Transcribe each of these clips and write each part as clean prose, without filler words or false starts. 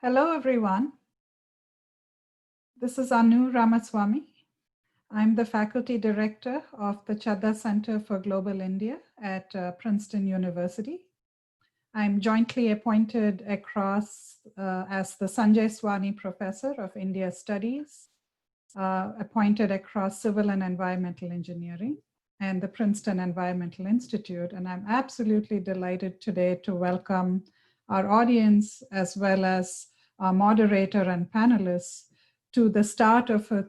Hello, everyone. This is Anu Ramaswamy. I'm the faculty director of the Chadha Center for Global India at Princeton University. I'm jointly appointed across as the Sanjay Swani Professor of India Studies, appointed across Civil and Environmental Engineering and the Princeton Environmental Institute. And I'm absolutely delighted today to welcome our audience as well as our moderator and panelists to the start of a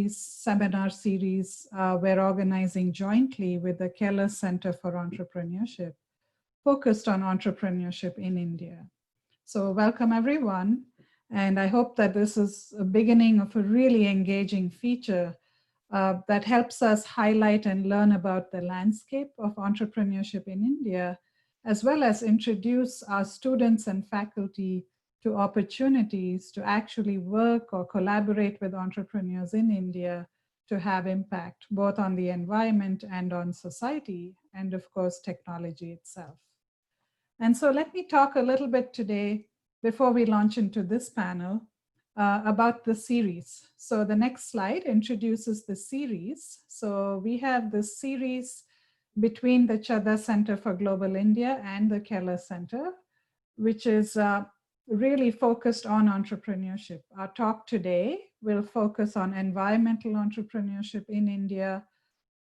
seminar series we're organizing jointly with the Keller Center for Entrepreneurship, focused on entrepreneurship in India. So welcome everyone. And I hope that this is a beginning of a really engaging feature that helps us highlight and learn about the landscape of entrepreneurship in India, as well as introduce our students and faculty to opportunities to actually work or collaborate with entrepreneurs in India to have impact, both on the environment and on society, and of course, technology itself. And so let me talk a little bit today, before we launch into this panel, about the series. So the next slide introduces the series. So we have this series between the Chadha Center for Global India and the Keller Center, which is really focused on entrepreneurship. Our talk today will focus on environmental entrepreneurship in India,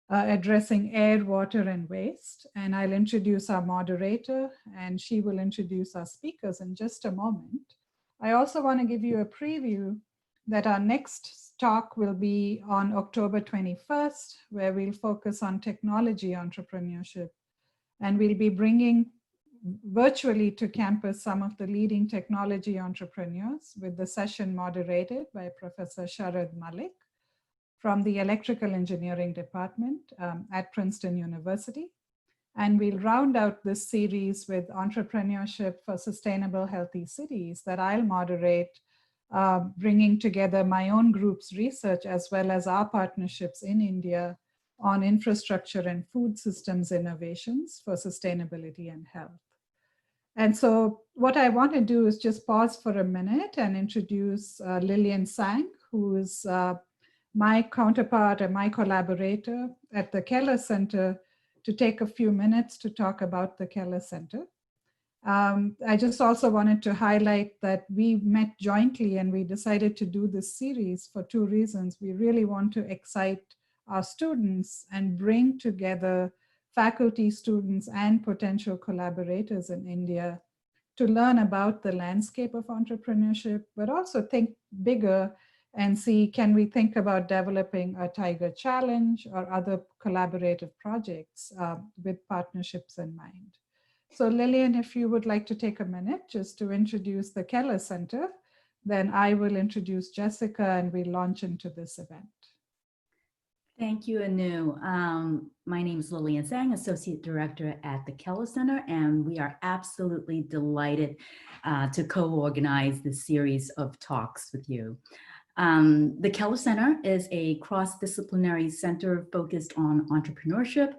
addressing air, water, and waste. And I'll introduce our moderator, and she will introduce our speakers in just a moment. I also want to give you a preview that our next talk will be on October 21st, where we'll focus on technology entrepreneurship. And we'll be bringing virtually to campus some of the leading technology entrepreneurs, with the session moderated by Professor Sharad Malik from the Electrical Engineering Department at Princeton University. And we'll round out this series with Entrepreneurship for Sustainable Healthy Cities that I'll moderate, bringing together my own group's research as well as our partnerships in India on infrastructure and food systems innovations for sustainability and health. And so what I want to do is just pause for a minute and introduce Lillian Sang, who is my counterpart and my collaborator at the Keller Center, to take a few minutes to talk about the Keller Center. I just also wanted to highlight that we met jointly and we decided to do this series for two reasons. We really want to excite our students and bring together faculty, students, and potential collaborators in India to learn about the landscape of entrepreneurship, but also think bigger and see, can we think about developing a Tiger Challenge or other collaborative projects with partnerships in mind. So Lillian, if you would like to take a minute just to introduce the Keller Center, then I will introduce Jessica and we launch into this event. Thank you, Anu. My name is Lillian Sang, Associate Director at the Keller Center, and we are absolutely delighted to co-organize this series of talks with you. The Keller Center is a cross-disciplinary center focused on entrepreneurship,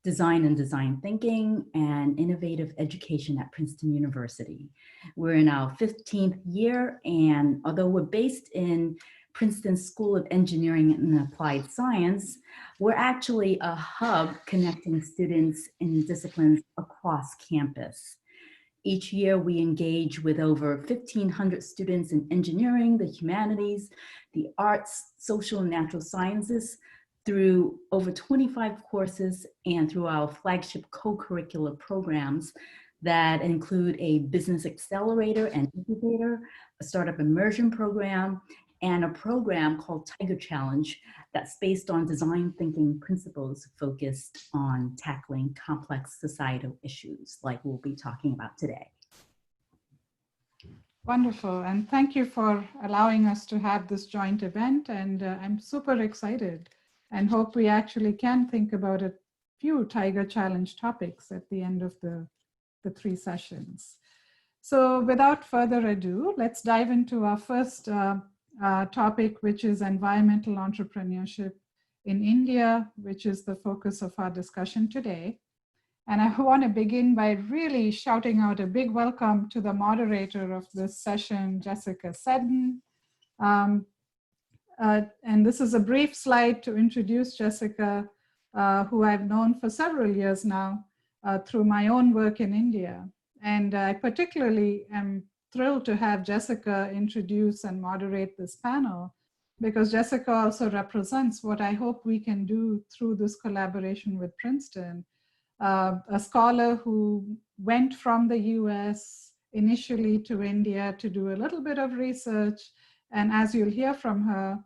design and design thinking, and innovative education at Princeton University. We're in our 15th year, and although we're based in Princeton School of Engineering and Applied Science, we're actually a hub connecting students in disciplines across campus. Each year we engage with over 1,500 students in engineering, the humanities, the arts, social and natural sciences, through over 25 courses and through our flagship co-curricular programs that include a business accelerator and incubator, a startup immersion program, and a program called Tiger Challenge that's based on design thinking principles focused on tackling complex societal issues like we'll be talking about today. Wonderful, and thank you for allowing us to have this joint event, and I'm super excited and hope we actually can think about a few Tiger Challenge topics at the end of the three sessions. So without further ado, let's dive into our first topic, which is environmental entrepreneurship in India, which is the focus of our discussion today. And I want to begin by really shouting out a big welcome to the moderator of this session, Jessica Seddon. And this is a brief slide to introduce Jessica, who I've known for several years now through my own work in India. And I particularly am thrilled to have Jessica introduce and moderate this panel, because Jessica also represents what I hope we can do through this collaboration with Princeton. A scholar who went from the US initially to India to do a little bit of research. And as you'll hear from her,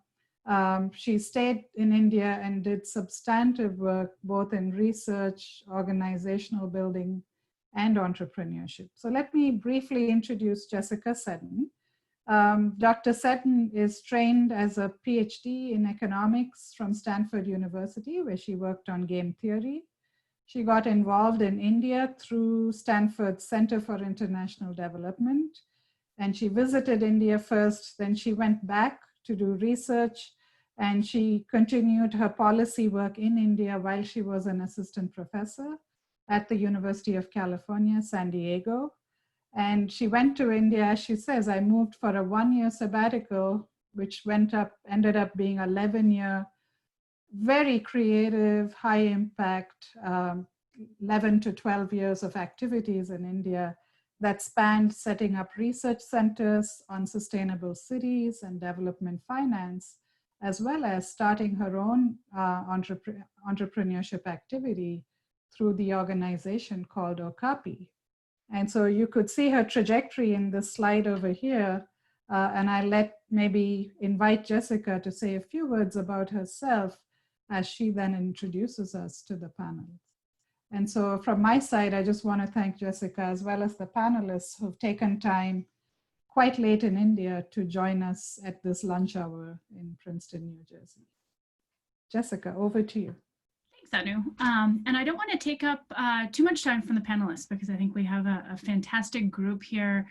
she stayed in India and did substantive work, both in research, organizational building, and entrepreneurship. So let me briefly introduce Jessica Seddon. Dr. Seddon is trained as a PhD in economics from Stanford University, where she worked on game theory. She got involved in India through Stanford's Center for International Development. And she visited India first, then she went back to do research, and she continued her policy work in India while she was an assistant professor at the University of California, San Diego. And she went to India, as she says, I moved for a 1-year sabbatical, which ended up being 11-year, very creative, high impact, 11 to 12 years of activities in India that spanned setting up research centers on sustainable cities and development finance, as well as starting her own entrepreneurship activity through the organization called Okapi. And so you could see her trajectory in this slide over here. And I maybe invite Jessica to say a few words about herself as she then introduces us to the panel. And so from my side, I just want to thank Jessica, as well as the panelists who've taken time quite late in India to join us at this lunch hour in Princeton, New Jersey. Jessica, over to you. Thanks, Anu. And I don't want to take up too much time from the panelists, because I think we have a fantastic group here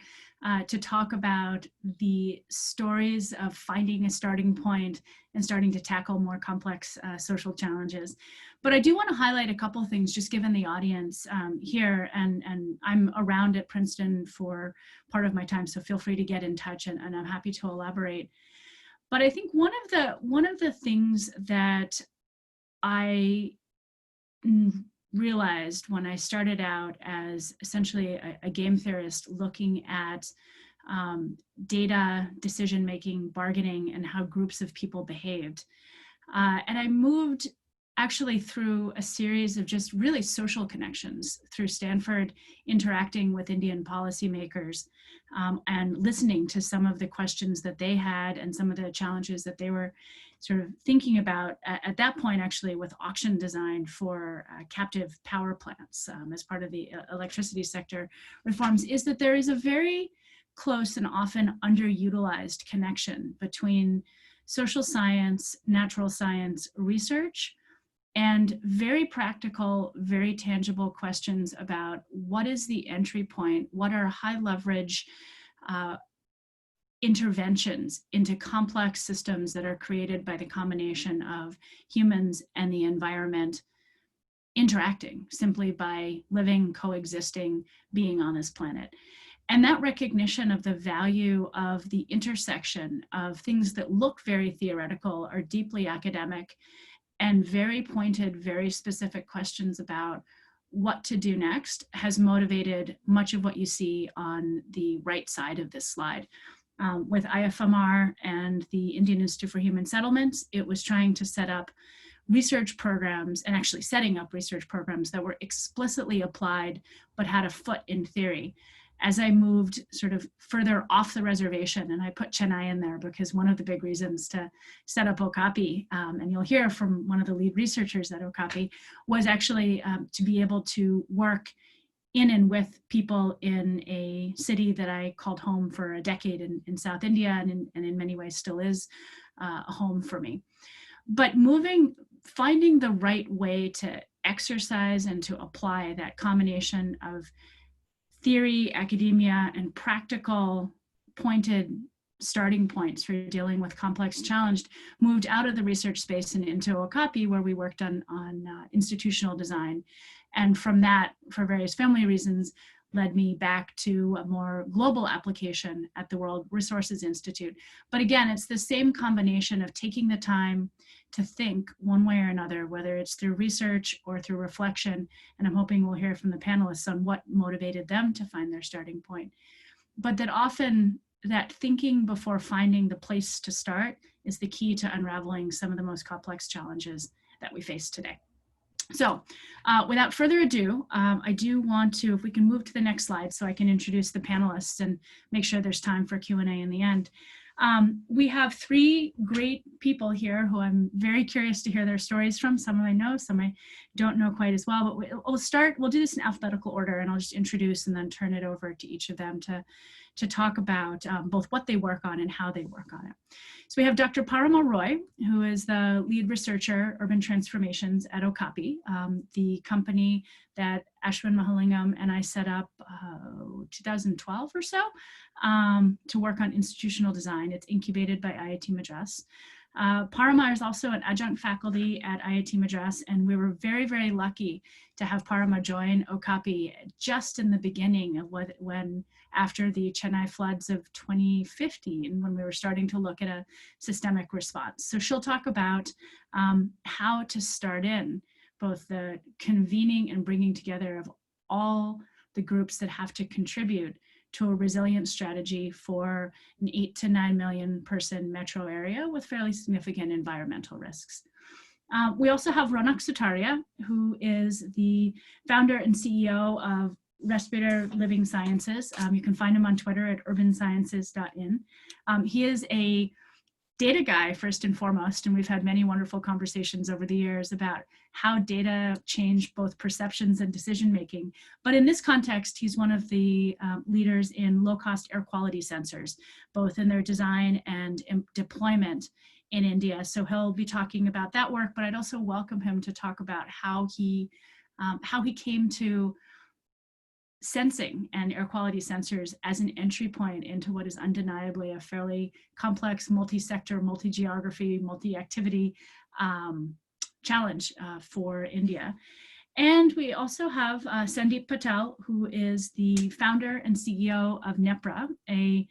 to talk about the stories of finding a starting point and starting to tackle more complex social challenges. But I do want to highlight a couple of things, just given the audience here, and I'm around at Princeton for part of my time, so feel free to get in touch, and I'm happy to elaborate. But I think one of the things that I realized when I started out as essentially a game theorist looking at data, decision-making, bargaining, and how groups of people behaved. And I moved actually through a series of just really social connections through Stanford, interacting with Indian policymakers and listening to some of the questions that they had and some of the challenges that they were sort of thinking about at that point, actually, with auction design for captive power plants as part of the electricity sector reforms, is that there is a very close and often underutilized connection between social science, natural science research, and very practical, very tangible questions about what is the entry point, what are high leverage interventions into complex systems that are created by the combination of humans and the environment interacting simply by living, coexisting, being on this planet. And that recognition of the value of the intersection of things that look very theoretical or deeply academic and very pointed, very specific questions about what to do next has motivated much of what you see on the right side of this slide. With IFMR and the Indian Institute for Human Settlements, it was trying to set up research programs and actually setting up research programs that were explicitly applied but had a foot in theory. As I moved sort of further off the reservation, and I put Chennai in there because one of the big reasons to set up Okapi, and you'll hear from one of the lead researchers at Okapi, was actually to be able to work in and with people in a city that I called home for a decade in South India, and in many ways still is a home for me. But finding the right way to exercise and to apply that combination of theory, academia, and practical, pointed starting points for dealing with complex challenge, moved out of the research space and into Okapi, where we worked on institutional design. And from that, for various family reasons, led me back to a more global application at the World Resources Institute. But again, it's the same combination of taking the time to think one way or another, whether it's through research or through reflection. And I'm hoping we'll hear from the panelists on what motivated them to find their starting point. But that often that thinking before finding the place to start is the key to unraveling some of the most complex challenges that we face today. So without further ado, I do want to, if we can move to the next slide so I can introduce the panelists and make sure there's time for Q&A in the end. We have three great people here who I'm very curious to hear their stories from. Some I know, some I don't know quite as well, but we'll do this in alphabetical order, and I'll just introduce and then turn it over to each of them to talk about both what they work on and how they work on it. So we have Dr. Parama Roy, who is the lead researcher, urban transformations at Okapi, the company that Ashwin Mahalingam and I set up 2012 or so to work on institutional design. It's incubated by IIT Madras. Parama is also an adjunct faculty at IIT Madras, and we were very, very lucky to have Parama join Okapi just in the beginning of when after the Chennai floods of 2015, when we were starting to look at a systemic response. So she'll talk about how to start in both the convening and bringing together of all the groups that have to contribute to a resilient strategy for an 8 to 9 million person metro area with fairly significant environmental risks. We also have Ronak Sutaria, who is the founder and CEO of Respirator Living Sciences. You can find him on Twitter at urbansciences.in. He is a data guy first and foremost, and we've had many wonderful conversations over the years about how data change both perceptions and decision making. But in this context, he's one of the leaders in low-cost air quality sensors, both in their design and deployment in India. So he'll be talking about that work, but I'd also welcome him to talk about how he came to sensing and air quality sensors as an entry point into what is undeniably a fairly complex multi-sector, multi-geography, multi-activity challenge for India. And we also have Sandeep Patel, who is the founder and CEO of NEPRA, a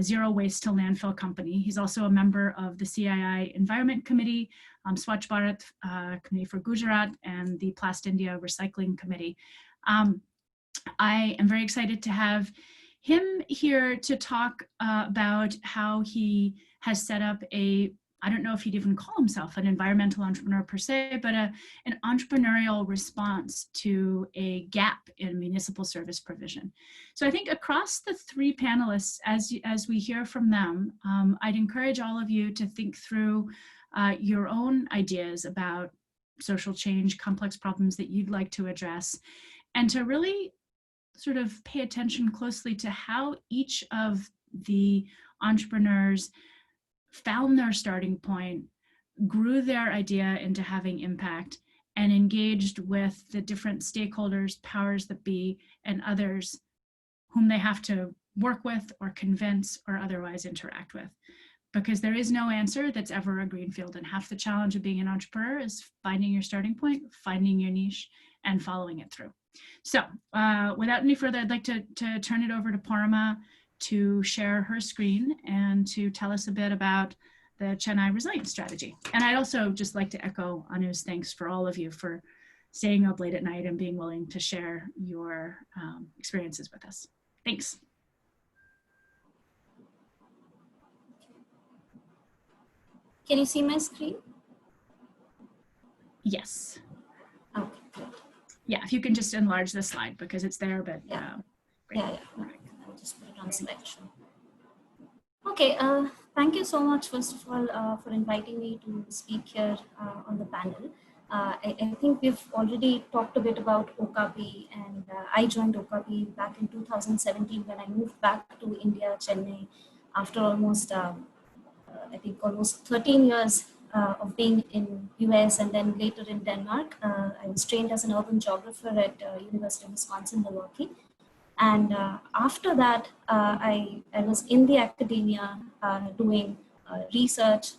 zero waste to landfill company. He's also a member of the CII Environment Committee, Swachh Bharat Committee for Gujarat, and the Plast India Recycling Committee. I am very excited to have him here to talk about how he has set up I don't know if he'd even call himself an environmental entrepreneur per se, but an entrepreneurial response to a gap in municipal service provision. So I think across the three panelists, as we hear from them, I'd encourage all of you to think through your own ideas about social change, complex problems that you'd like to address, and to really sort of pay attention closely to how each of the entrepreneurs found their starting point, grew their idea into having impact, and engaged with the different stakeholders, powers that be, and others whom they have to work with or convince or otherwise interact with. Because there is no answer that's ever a greenfield, and half the challenge of being an entrepreneur is finding your starting point, finding your niche, and following it through. So without any further, I'd like to turn it over to Parama to share her screen and to tell us a bit about the Chennai Resilience Strategy. And I'd also just like to echo Anu's thanks for all of you for staying up late at night and being willing to share your experiences with us. Thanks. Can you see my screen? Yes. Okay, great. Yeah, if you can just enlarge the slide because it's there, but yeah. Great. Yeah. I'll just put it on selection. Okay, thank you so much, first of all, for inviting me to speak here on the panel. I think we've already talked a bit about Okapi, and I joined Okapi back in 2017 when I moved back to India, Chennai, after almost, I think almost 13 years of being in US and then later in Denmark. I was trained as an urban geographer at University of Wisconsin, Milwaukee. And after that, I was in the academia doing research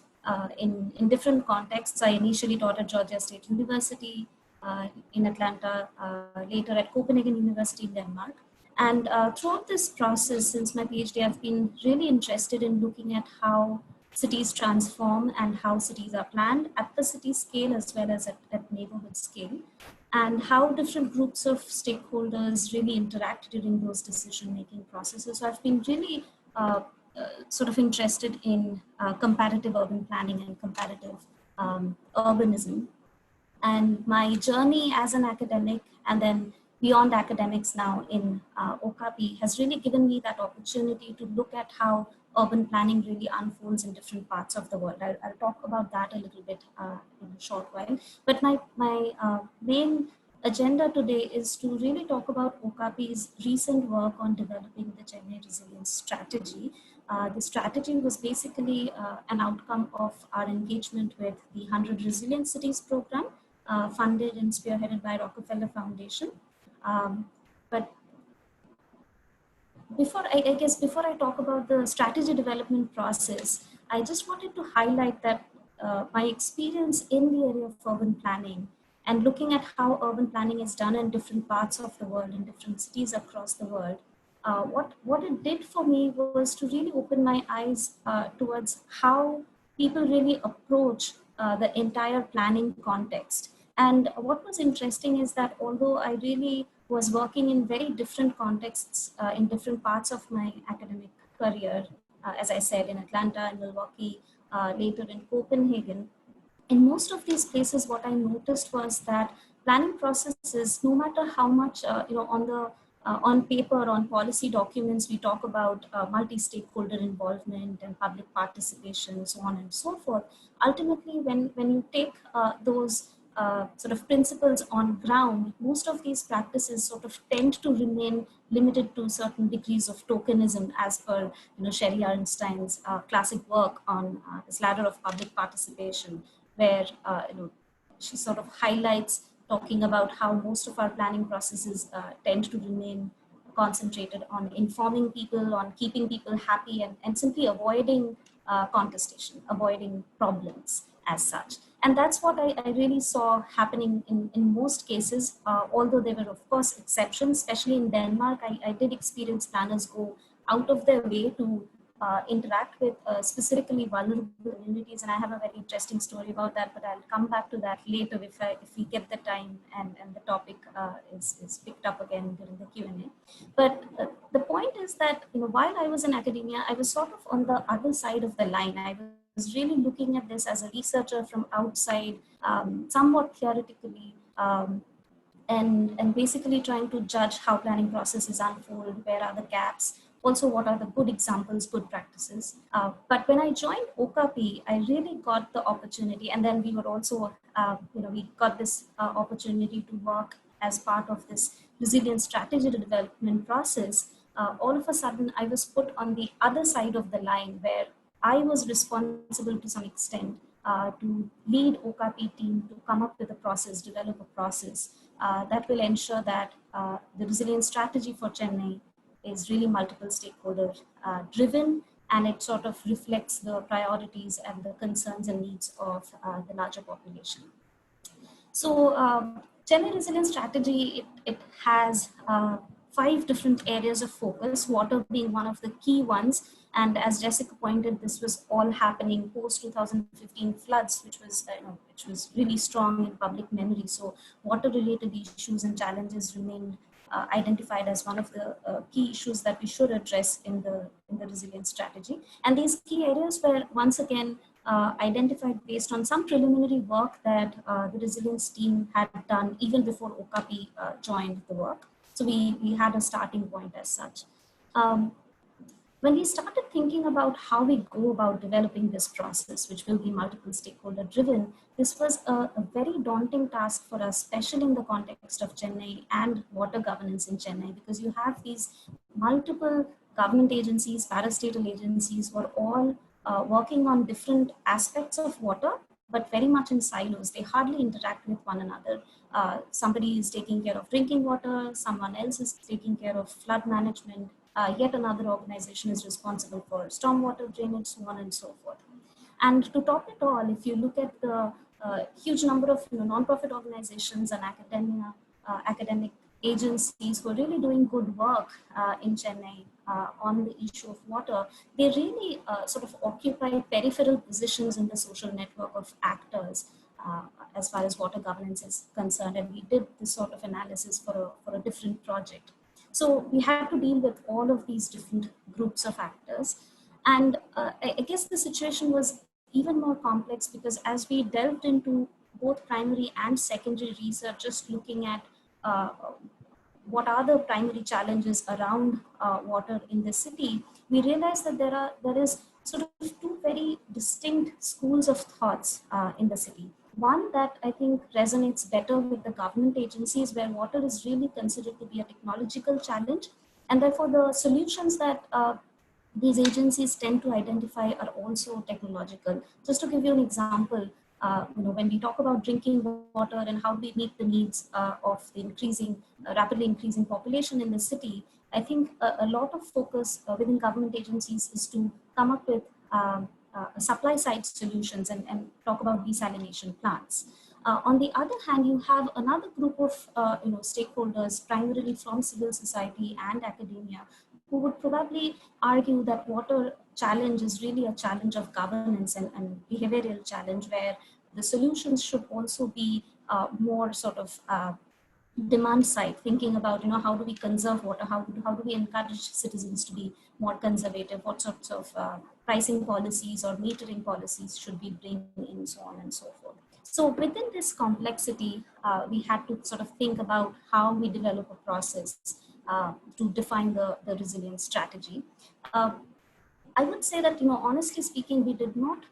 in different contexts. I initially taught at Georgia State University in Atlanta, later at Copenhagen University in Denmark. And throughout this process, since my PhD, I've been really interested in looking at how cities transform and how cities are planned at the city scale as well as at neighborhood scale, and how different groups of stakeholders really interact during those decision-making processes. So I've been really sort of interested in comparative urban planning and comparative urbanism. And my journey as an academic and then beyond academics now in Okapi has really given me that opportunity to look at how urban planning really unfolds in different parts of the world. I'll talk about that a little bit in a short while. But my main agenda today is to really talk about Okapi's recent work on developing the Chennai Resilience Strategy. The strategy was basically an outcome of our engagement with the 100 Resilient Cities program, funded and spearheaded by Rockefeller Foundation. But before I talk about the strategy development process, I just wanted to highlight that my experience in the area of urban planning and looking at how urban planning is done in different parts of the world, in different cities across the world, what it did for me was to really open my eyes towards how people really approach the entire planning context. And what was interesting is that although I really was working in very different contexts in different parts of my academic career, as I said, in Atlanta, in Milwaukee, later in Copenhagen, in most of these places, what I noticed was that planning processes, no matter how much, on paper, on policy documents, we talk about multi-stakeholder involvement and public participation, so on and so forth. Ultimately, when you take those sort of principles on ground, most of these practices sort of tend to remain limited to certain degrees of tokenism, as per Sherry Arnstein's classic work on this ladder of public participation, where she sort of highlights talking about how most of our planning processes tend to remain concentrated on informing people, on keeping people happy, and simply avoiding contestation, avoiding problems as such. And that's what I really saw happening in most cases, although there were, of course, exceptions, especially in Denmark. I did experience planners go out of their way to interact with specifically vulnerable communities, and I have a very interesting story about that, but I'll come back to that later if we get the time and the topic is picked up again during the Q&A. But the point is that while I was in academia, I was sort of on the other side of the line. I was really looking at this as a researcher from outside, somewhat theoretically, and basically trying to judge how planning processes unfold, where are the gaps, also what are the good examples, good practices. But when I joined Okapi, I really got the opportunity, and then we were also, we got this opportunity to work as part of this resilience strategy development process. All of a sudden, I was put on the other side of the line, where I was responsible to some extent to lead Okapi team to come up with a process, develop a process that will ensure that the resilience strategy for Chennai is really multiple stakeholder driven, and it sort of reflects the priorities and the concerns and needs of the larger population. So Chennai Resilience Strategy, it has 5 different areas of focus, water being one of the key ones. And as Jessica pointed, this was all happening post 2015 floods, which was really strong in public memory. So water-related issues and challenges remained identified as one of the key issues that we should address in the resilience strategy. And these key areas were once again identified based on some preliminary work that the resilience team had done even before Okapi joined the work. So we had a starting point as such. When we started thinking about how we go about developing this process, which will be multiple stakeholder driven, this was a very daunting task for us, especially in the context of Chennai and water governance in Chennai, because you have these multiple government agencies, parastatal agencies, who are all working on different aspects of water, but very much in silos. They hardly interact with one another. Somebody is taking care of drinking water, someone else is taking care of flood management, yet another organization is responsible for stormwater drainage, so on and so forth. And to top it all, if you look at the huge number of non-profit organizations and academic agencies who are really doing good work in Chennai on the issue of water, they really sort of occupy peripheral positions in the social network of actors as far as water governance is concerned. And we did this sort of analysis for a different project. So we had to deal with all of these different groups of actors. And I guess the situation was even more complex because as we delved into both primary and secondary research, just looking at what are the primary challenges around water in the city, we realized that there is sort of two very distinct schools of thoughts in the city. One that I think resonates better with the government agencies, where water is really considered to be a technological challenge, and therefore the solutions that these agencies tend to identify are also technological. Just to give you an example, when we talk about drinking water and how we meet the needs of the rapidly increasing population in the city, I think a lot of focus within government agencies is to come up with supply side solutions and talk about desalination plants. On the other hand, you have another group of stakeholders, primarily from civil society and academia, who would probably argue that water challenge is really a challenge of governance and behavioral challenge, where the solutions should also be more sort of demand side, thinking about how do we conserve water, how do we encourage citizens to be more conservative, what sorts of pricing policies or metering policies should we bring in, so on and so forth. So within this complexity, we had to sort of think about how we develop a process to define the resilience strategy. I would say that, honestly speaking, we did not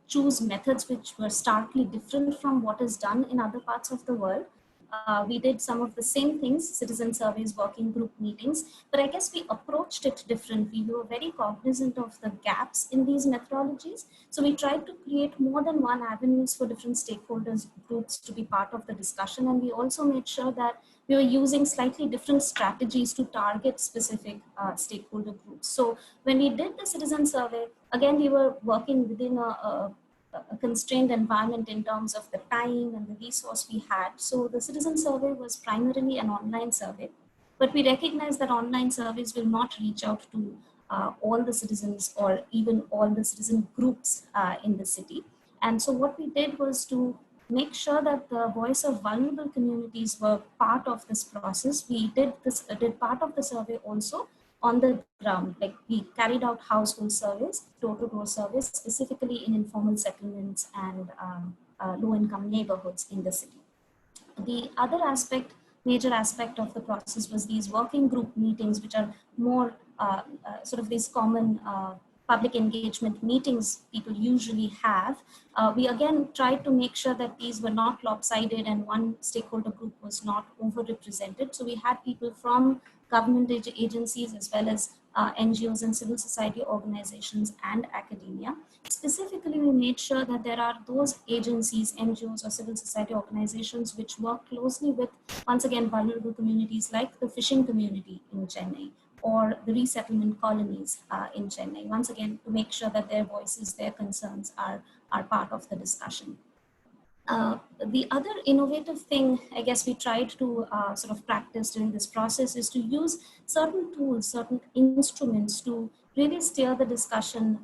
choose methods which were starkly different from what is done in other parts of the world. We did some of the same things, citizen surveys, working group meetings, but I guess we approached it differently. We were very cognizant of the gaps in these methodologies. So we tried to create more than one avenues for different stakeholders groups to be part of the discussion. And we also made sure that we were using slightly different strategies to target specific stakeholder groups. So when we did the citizen survey, again, we were working within a constrained environment in terms of the time and the resource we had. So the citizen survey was primarily an online survey, but we recognize that online surveys will not reach out to all the citizens or even all the citizen groups in the city. And so what we did was to make sure that the voice of vulnerable communities were part of this process. We did part of the survey also on the ground, like we carried out household surveys, door-to-door surveys, specifically in informal settlements and low-income neighborhoods in the city. The other major aspect of the process was these working group meetings, which are more sort of these common public engagement meetings people usually have. We again tried to make sure that these were not lopsided and one stakeholder group was not overrepresented. So we had people from government agencies as well as NGOs and civil society organizations and academia. Specifically, we made sure that there are those agencies, NGOs or civil society organizations which work closely with, once again, vulnerable communities like the fishing community in Chennai or the resettlement colonies in Chennai, once again, to make sure that their voices, their concerns are part of the discussion. The other innovative thing, I guess, we tried to sort of practice during this process is to use certain tools, certain instruments to really steer the discussion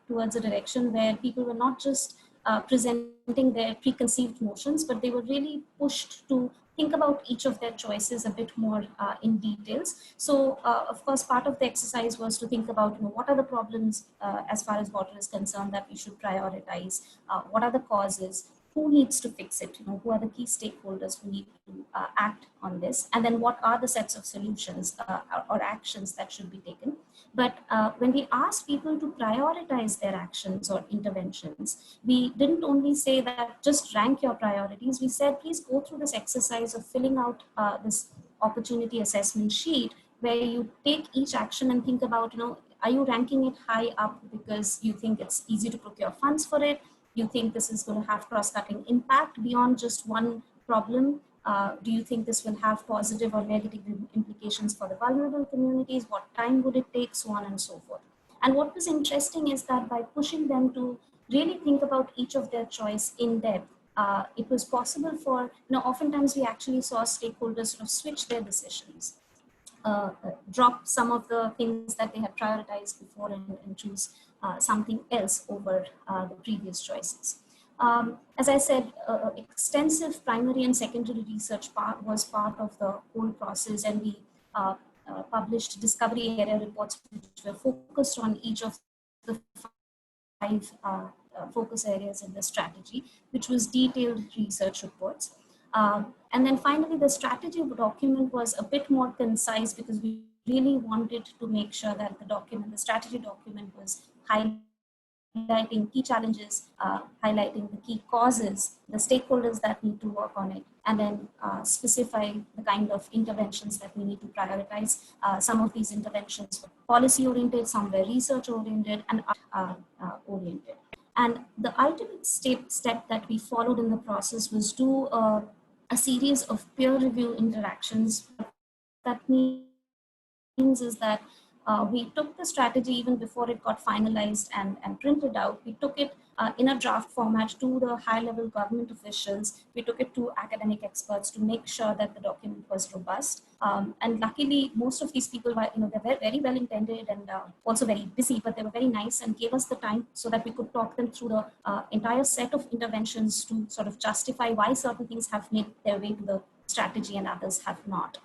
towards a direction where people were not just presenting their preconceived notions, but they were really pushed to think about each of their choices a bit more in details. So, of course, part of the exercise was to think about what are the problems as far as water is concerned that we should prioritize, what are the causes, who needs to fix it, who are the key stakeholders who need to act on this, and then what are the sets of solutions or actions that should be taken. But when we asked people to prioritize their actions or interventions, we didn't only say that just rank your priorities. We said, please go through this exercise of filling out this opportunity assessment sheet where you take each action and think about, are you ranking it high up because you think it's easy to procure funds for it? Do you think this is going to have cross-cutting impact beyond just one problem? Do you think this will have positive or negative implications for the vulnerable communities? What time would it take? So on and so forth. And what was interesting is that by pushing them to really think about each of their choice in depth, it was possible for, oftentimes we actually saw stakeholders sort of switch their decisions, drop some of the things that they had prioritized before and choose something else over the previous choices. As I said, extensive primary and secondary research was part of the whole process, and we published discovery area reports which were focused on each of the 5 focus areas in the strategy, which was detailed research reports. And then finally, the strategy document was a bit more concise because we really wanted to make sure that the strategy document was highlighting key challenges, highlighting the key causes, the stakeholders that need to work on it, and then specify the kind of interventions that we need to prioritize. Some of these interventions were policy-oriented, some were research-oriented, and oriented. And the ultimate step that we followed in the process was do a series of peer review interactions. That means is that we took the strategy even before it got finalized and printed out. We took it in a draft format to the high-level government officials. We took it to academic experts to make sure that the document was robust. And luckily, most of these people were, they were very well-intended and also very busy, but they were very nice and gave us the time so that we could talk them through the entire set of interventions to sort of justify why certain things have made their way to the strategy and others have not.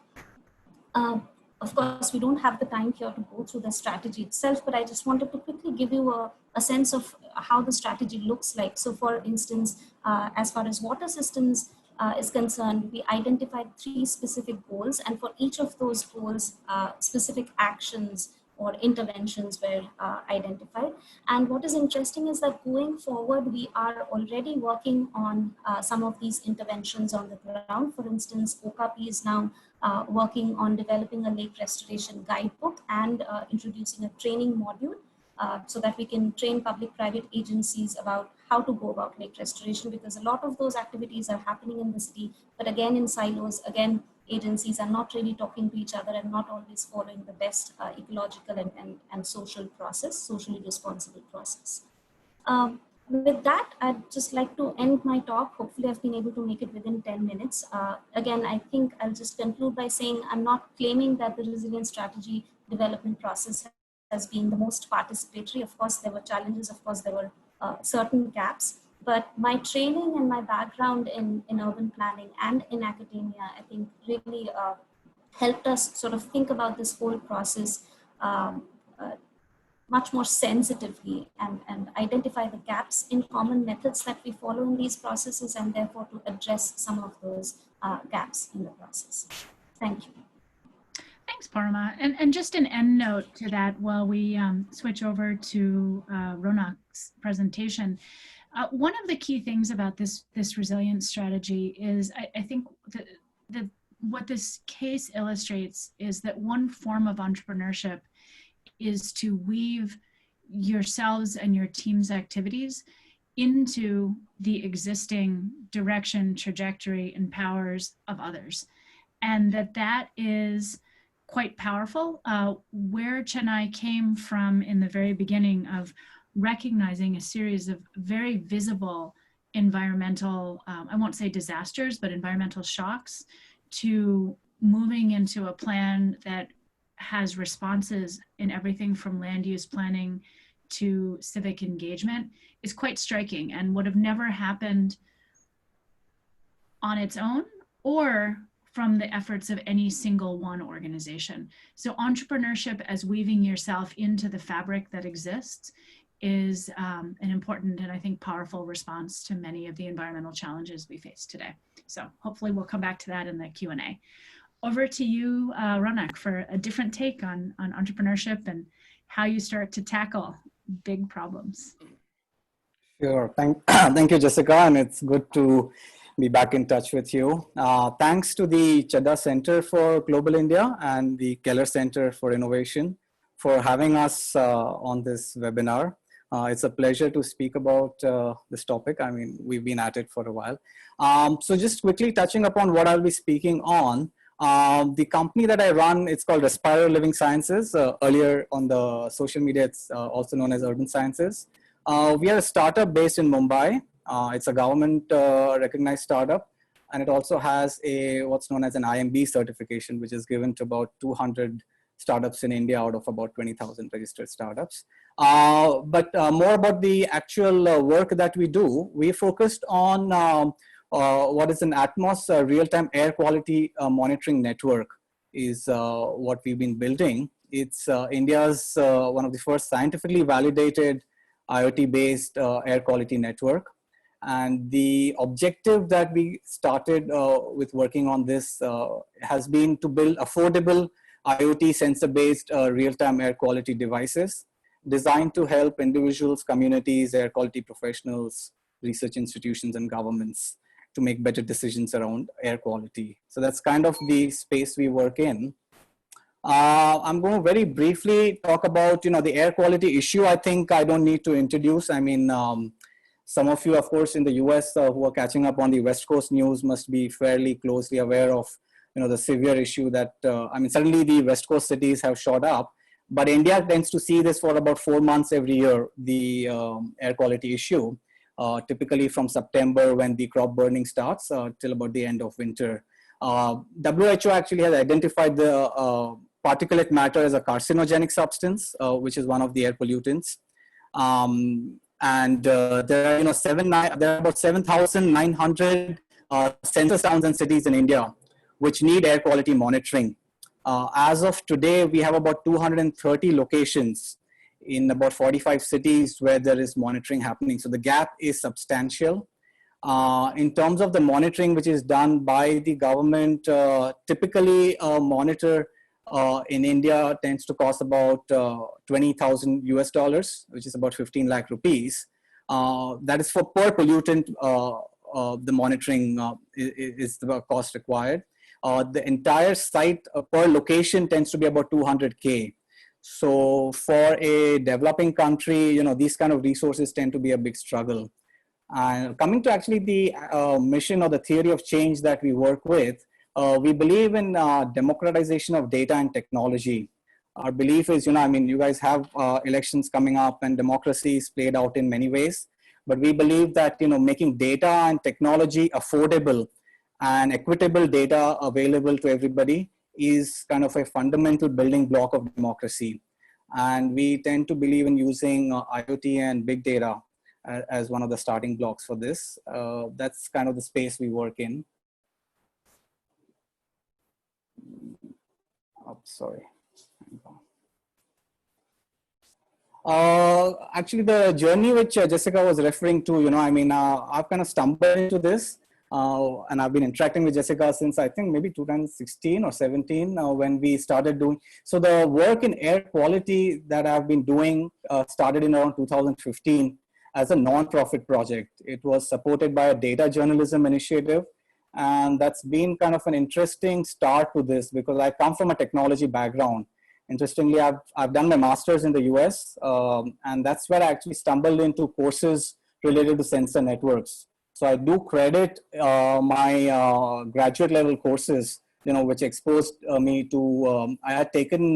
Of course, we don't have the time here to go through the strategy itself, but I just wanted to quickly give you a sense of how the strategy looks like. So for instance, as far as water systems is concerned, we identified 3 specific goals, and for each of those goals, specific actions or interventions were identified. And what is interesting is that going forward, we are already working on some of these interventions on the ground. For instance, OKP is now working on developing a lake restoration guidebook and introducing a training module so that we can train public-private agencies about how to go about lake restoration, because a lot of those activities are happening in the city, but again in silos, again agencies are not really talking to each other and not always following the best ecological and social process, socially responsible process. With that, I'd just like to end my talk. Hopefully I've been able to make it within 10 minutes. Again, I think I'll just conclude by saying I'm not claiming that the resilience strategy development process has been the most participatory. Of course, there were challenges. Of course, there were certain gaps. But my training and my background in urban planning and in academia, I think really helped us sort of think about this whole process much more sensitively and identify the gaps in common methods that we follow in these processes, and therefore to address some of those gaps in the process. Thank you. Thanks, Parma. And just an end note to that while we switch over to Ronak's presentation. One of the key things about this resilience strategy is I think that what this case illustrates is that one form of entrepreneurship is to weave yourselves and your team's activities into the existing direction, trajectory, and powers of others. And that is quite powerful. Where Chennai came from in the very beginning of recognizing a series of very visible environmental, I won't say disasters, but environmental shocks, to moving into a plan that has responses in everything from land use planning to civic engagement is quite striking and would have never happened on its own or from the efforts of any single one organization. So entrepreneurship as weaving yourself into the fabric that exists is an important and I think powerful response to many of the environmental challenges we face today. So hopefully we'll come back to that in the Q&A. Over to you, Ronak, for a different take on entrepreneurship and how you start to tackle big problems. Sure, thank you, Jessica, and it's good to be back in touch with you. Thanks to the Chadha Center for Global India and the Keller Center for Innovation for having us on this webinar. It's a pleasure to speak about this topic. I mean, we've been at it for a while. So just quickly touching upon what I'll be speaking on, the company that I run, it's called Respiro Living Sciences. Earlier on the social media, it's also known as Urban Sciences. We are a startup based in Mumbai. It's a government recognized startup. And it also has what's known as an IMB certification, which is given to about 200 startups in India out of about 20,000 registered startups. But more about the actual work that we do, we focused on what is an Atmos real-time air quality monitoring network is what we've been building. It's India's one of the first scientifically validated IoT-based air quality network. And the objective that we started with working on this has been to build affordable IoT sensor-based real-time air quality devices designed to help individuals, communities, air quality professionals, research institutions, and governments to make better decisions around air quality. So that's kind of the space we work in. I'm going to very briefly talk about, the air quality issue. I think I don't need to introduce. I mean, some of you, of course, in the US who are catching up on the West Coast news must be fairly closely aware of, the severe issue that, suddenly the West Coast cities have shot up, but India tends to see this for about 4 months every year, the air quality issue, typically from September when the crop burning starts till about the end of winter. WHO actually has identified the particulate matter as a carcinogenic substance, which is one of the air pollutants. And there are about 7,900 sensor towns and cities in India which need air quality monitoring. As of today, we have about 230 locations in about 45 cities where there is monitoring happening. So the gap is substantial. In terms of the monitoring which is done by the government, typically a monitor in India tends to cost about $20,000 US, which is about 15 lakh rupees. That is for per pollutant, the monitoring is the cost required. The entire site per location tends to be about 200K. So for a developing country, these kind of resources tend to be a big struggle. And coming to actually the mission or the theory of change that we work with, we believe in democratization of data and technology. Our belief is, you guys have elections coming up and democracy is played out in many ways, but we believe that, making data and technology affordable and equitable data available to everybody is kind of a fundamental building block of democracy. And we tend to believe in using IoT and big data as one of the starting blocks for this. That's kind of the space we work in. Oh, sorry. Actually, the journey which Jessica was referring to, I've kind of stumbled into this. And I've been interacting with Jessica since I think maybe 2016 or 17 when we started doing. So the work in air quality that I've been doing started in around 2015 as a non-profit project. It was supported by a data journalism initiative. And that's been kind of an interesting start to this because I come from a technology background. Interestingly, I've done my master's in the US, and that's where I actually stumbled into courses related to sensor networks. So I do credit my graduate level courses, which exposed me to, I had taken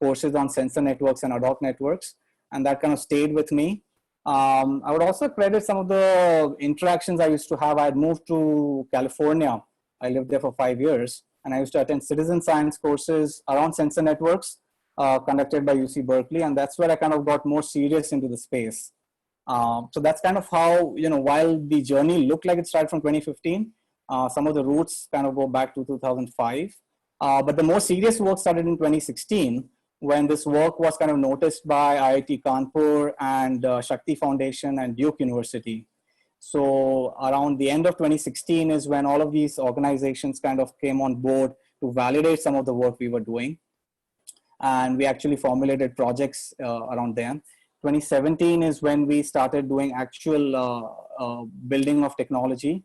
courses on sensor networks and ad hoc networks, and that kind of stayed with me. I would also credit some of the interactions I used to have. I had moved to California. I lived there for 5 years, and I used to attend citizen science courses around sensor networks conducted by UC Berkeley, and that's where I kind of got more serious into the space. So that's kind of how, while the journey looked like it started from 2015, some of the roots kind of go back to 2005. But the more serious work started in 2016, when this work was kind of noticed by IIT Kanpur and Shakti Foundation and Duke University. So around the end of 2016 is when all of these organizations kind of came on board to validate some of the work we were doing. And we actually formulated projects around them. 2017 is when we started doing actual building of technology.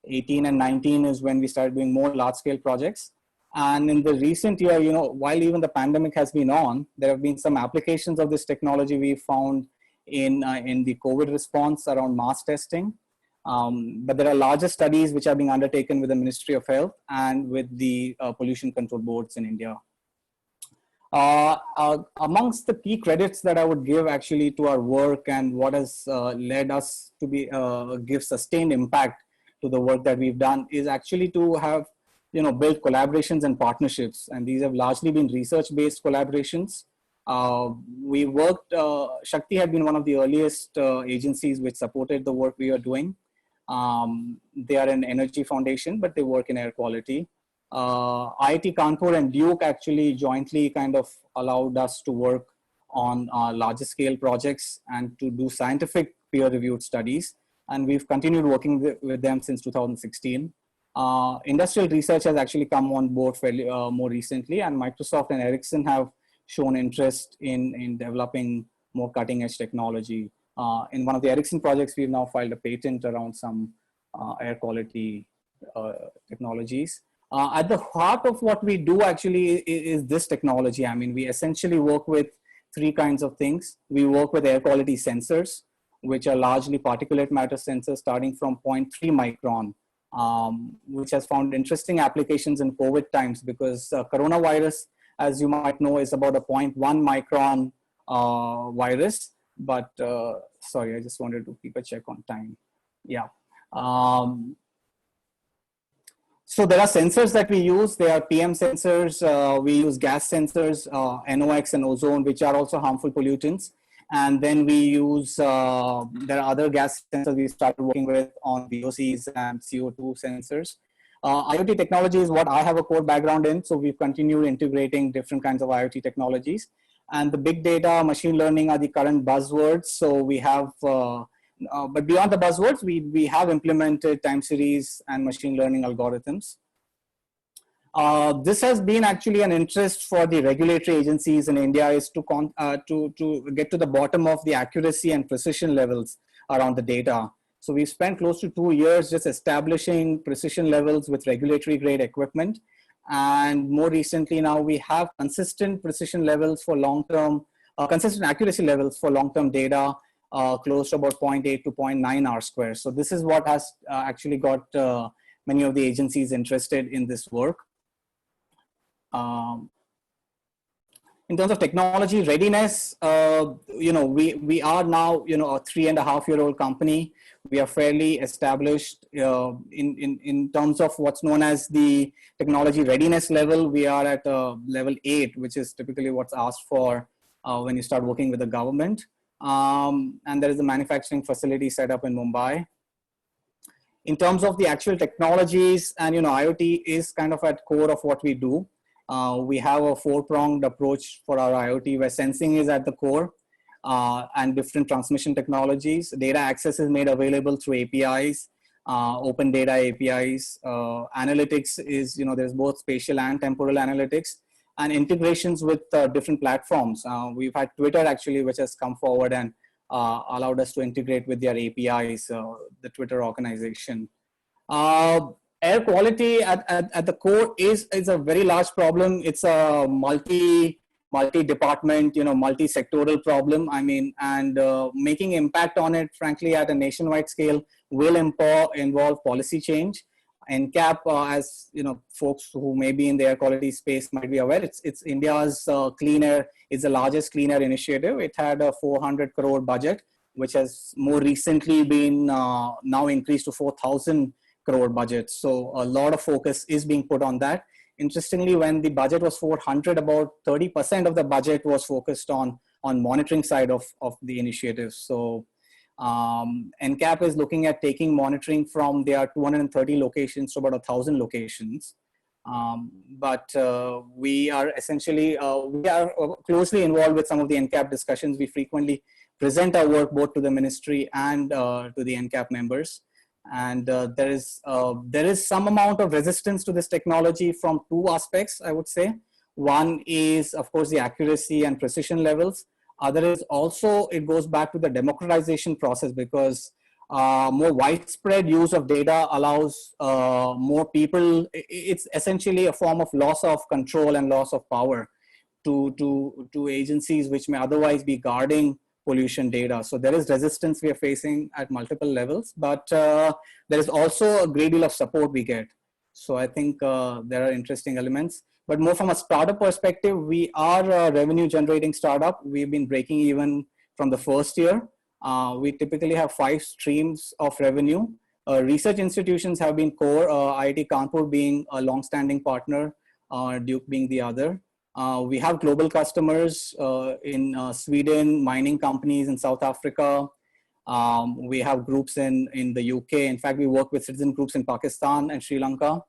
18 and 19 is when we started doing more large scale projects. And in the recent year, while even the pandemic has been on, there have been some applications of this technology we found in the COVID response around mass testing. But there are larger studies which are being undertaken with the Ministry of Health and with the pollution control boards in India. Amongst the key credits that I would give actually to our work and what has led us to give sustained impact to the work that we've done is actually to have, built collaborations and partnerships. And these have largely been research-based collaborations. We worked, Shakti had been one of the earliest agencies which supported the work we are doing. They are an energy foundation, but they work in air quality. IIT Kanpur and Duke actually jointly kind of allowed us to work on larger scale projects and to do scientific peer-reviewed studies. And we've continued working with them since 2016. Industrial research has actually come on board fairly more recently, and Microsoft and Ericsson have shown interest in developing more cutting edge technology. In one of the Ericsson projects, we've now filed a patent around some air quality technologies. At the heart of what we do actually is this technology. I mean, we essentially work with three kinds of things. We work with air quality sensors, which are largely particulate matter sensors starting from 0.3 micron, which has found interesting applications in COVID times because coronavirus, as you might know, is about a 0.1 micron virus. But sorry, I just wanted to keep a check on time. Yeah. So there are sensors that we use. There are PM sensors. We use gas sensors, NOx and ozone, which are also harmful pollutants. And then we use, there are other gas sensors we started working with on VOCs and CO2 sensors. IoT technology is what I have a core background in. So we've continued integrating different kinds of IoT technologies. And the big data, machine learning are the current buzzwords. So we have, but beyond the buzzwords, we have implemented time series and machine learning algorithms. This has been actually an interest for the regulatory agencies in India is to get to the bottom of the accuracy and precision levels around the data. So we've spent close to 2 years just establishing precision levels with regulatory grade equipment. And more recently now we have consistent precision levels for long-term, consistent accuracy levels for long-term data, close to about 0.8 to 0.9 R². So this is what has actually got many of the agencies interested in this work. In terms of technology readiness, we are now, a 3.5-year-old company. We are fairly established in terms of what's known as the technology readiness level. We are at level 8, which is typically what's asked for when you start working with the government. And there is a manufacturing facility set up in Mumbai. In terms of the actual technologies, and IoT is kind of at core of what we do. We have a 4-pronged approach for our IoT where sensing is at the core and different transmission technologies. Data access is made available through APIs, open data APIs. Analytics is, there's both spatial and temporal analytics and integrations with different platforms. We've had Twitter actually, which has come forward and allowed us to integrate with their APIs, the Twitter organization. Air quality at the core is a very large problem. It's a multi-department, multi-sectoral problem. I mean, and making impact on it, frankly, at a nationwide scale will involve policy change. NCAP, as folks who may be in the air quality space might be aware, it's India's clean air. It's the largest clean air initiative. It had a 400 crore budget, which has more recently been now increased to 4,000 crore budget. So a lot of focus is being put on that. Interestingly, when the budget was 400, about 30% of the budget was focused on monitoring side of the initiative. So NCAP is looking at taking monitoring from their 230 locations to about 1,000 locations. But we are essentially, we are closely involved with some of the NCAP discussions. We frequently present our work both to the ministry and to the NCAP members. And there is some amount of resistance to this technology from 2 aspects, I would say. One is, of course, the accuracy and precision levels. Other is also, it goes back to the democratization process because more widespread use of data allows more people. It's essentially a form of loss of control and loss of power to agencies which may otherwise be guarding pollution data. So there is resistance we are facing at multiple levels, but there is also a great deal of support we get. So I think there are interesting elements. But more from a startup perspective, we are a revenue generating startup. We've been breaking even from the first year. We typically have 5 streams of revenue. Research institutions have been core, IIT Kanpur being a long-standing partner, Duke being the other. We have global customers in Sweden, mining companies in South Africa. We have groups in the UK. In fact, we work with citizen groups in Pakistan and Sri Lanka.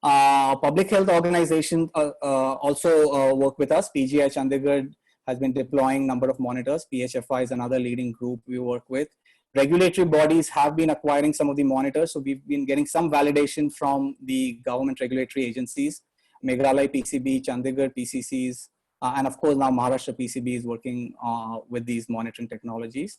Public health organizations also work with us. PGI Chandigarh has been deploying number of monitors. PHFI is another leading group we work with. Regulatory bodies have been acquiring some of the monitors. So we've been getting some validation from the government regulatory agencies. Meghalaya PCB, Chandigarh PCCs, and of course now Maharashtra PCB is working with these monitoring technologies.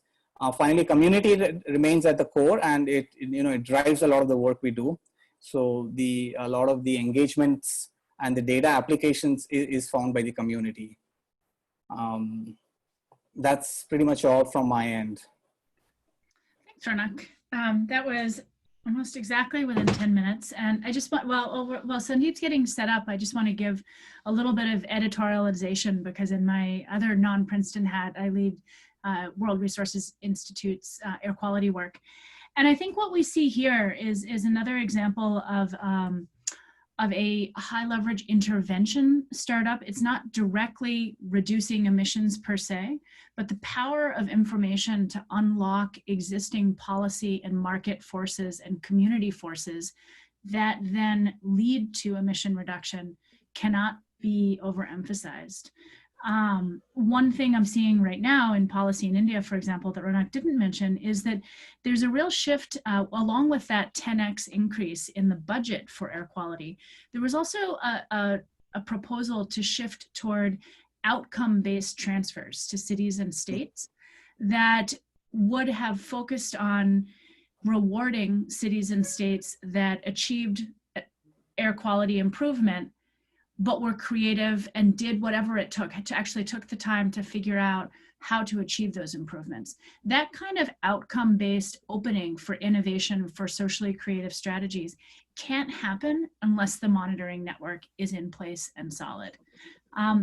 Finally, community remains at the core, and it drives a lot of the work we do. So a lot of the engagements and the data applications is found by the community. That's pretty much all from my end. Thanks, Ronak. That was almost exactly within 10 minutes. And I just want, while Sandeep's getting set up, I just want to give a little bit of editorialization, because in my other non-Princeton hat, I lead World Resources Institute's air quality work. And I think what we see here is another example of a high leverage intervention startup. It's not directly reducing emissions per se, but the power of information to unlock existing policy and market forces and community forces that then lead to emission reduction cannot be overemphasized. One thing I'm seeing right now in policy in India, for example, that Ronak didn't mention, is that there's a real shift along with that 10x increase in the budget for air quality. There was also a proposal to shift toward outcome-based transfers to cities and states that would have focused on rewarding cities and states that achieved air quality improvement, but were creative and did whatever it took to actually took the time to figure out how to achieve those improvements. That kind of outcome-based opening for innovation for socially creative strategies can't happen unless the monitoring network is in place and solid.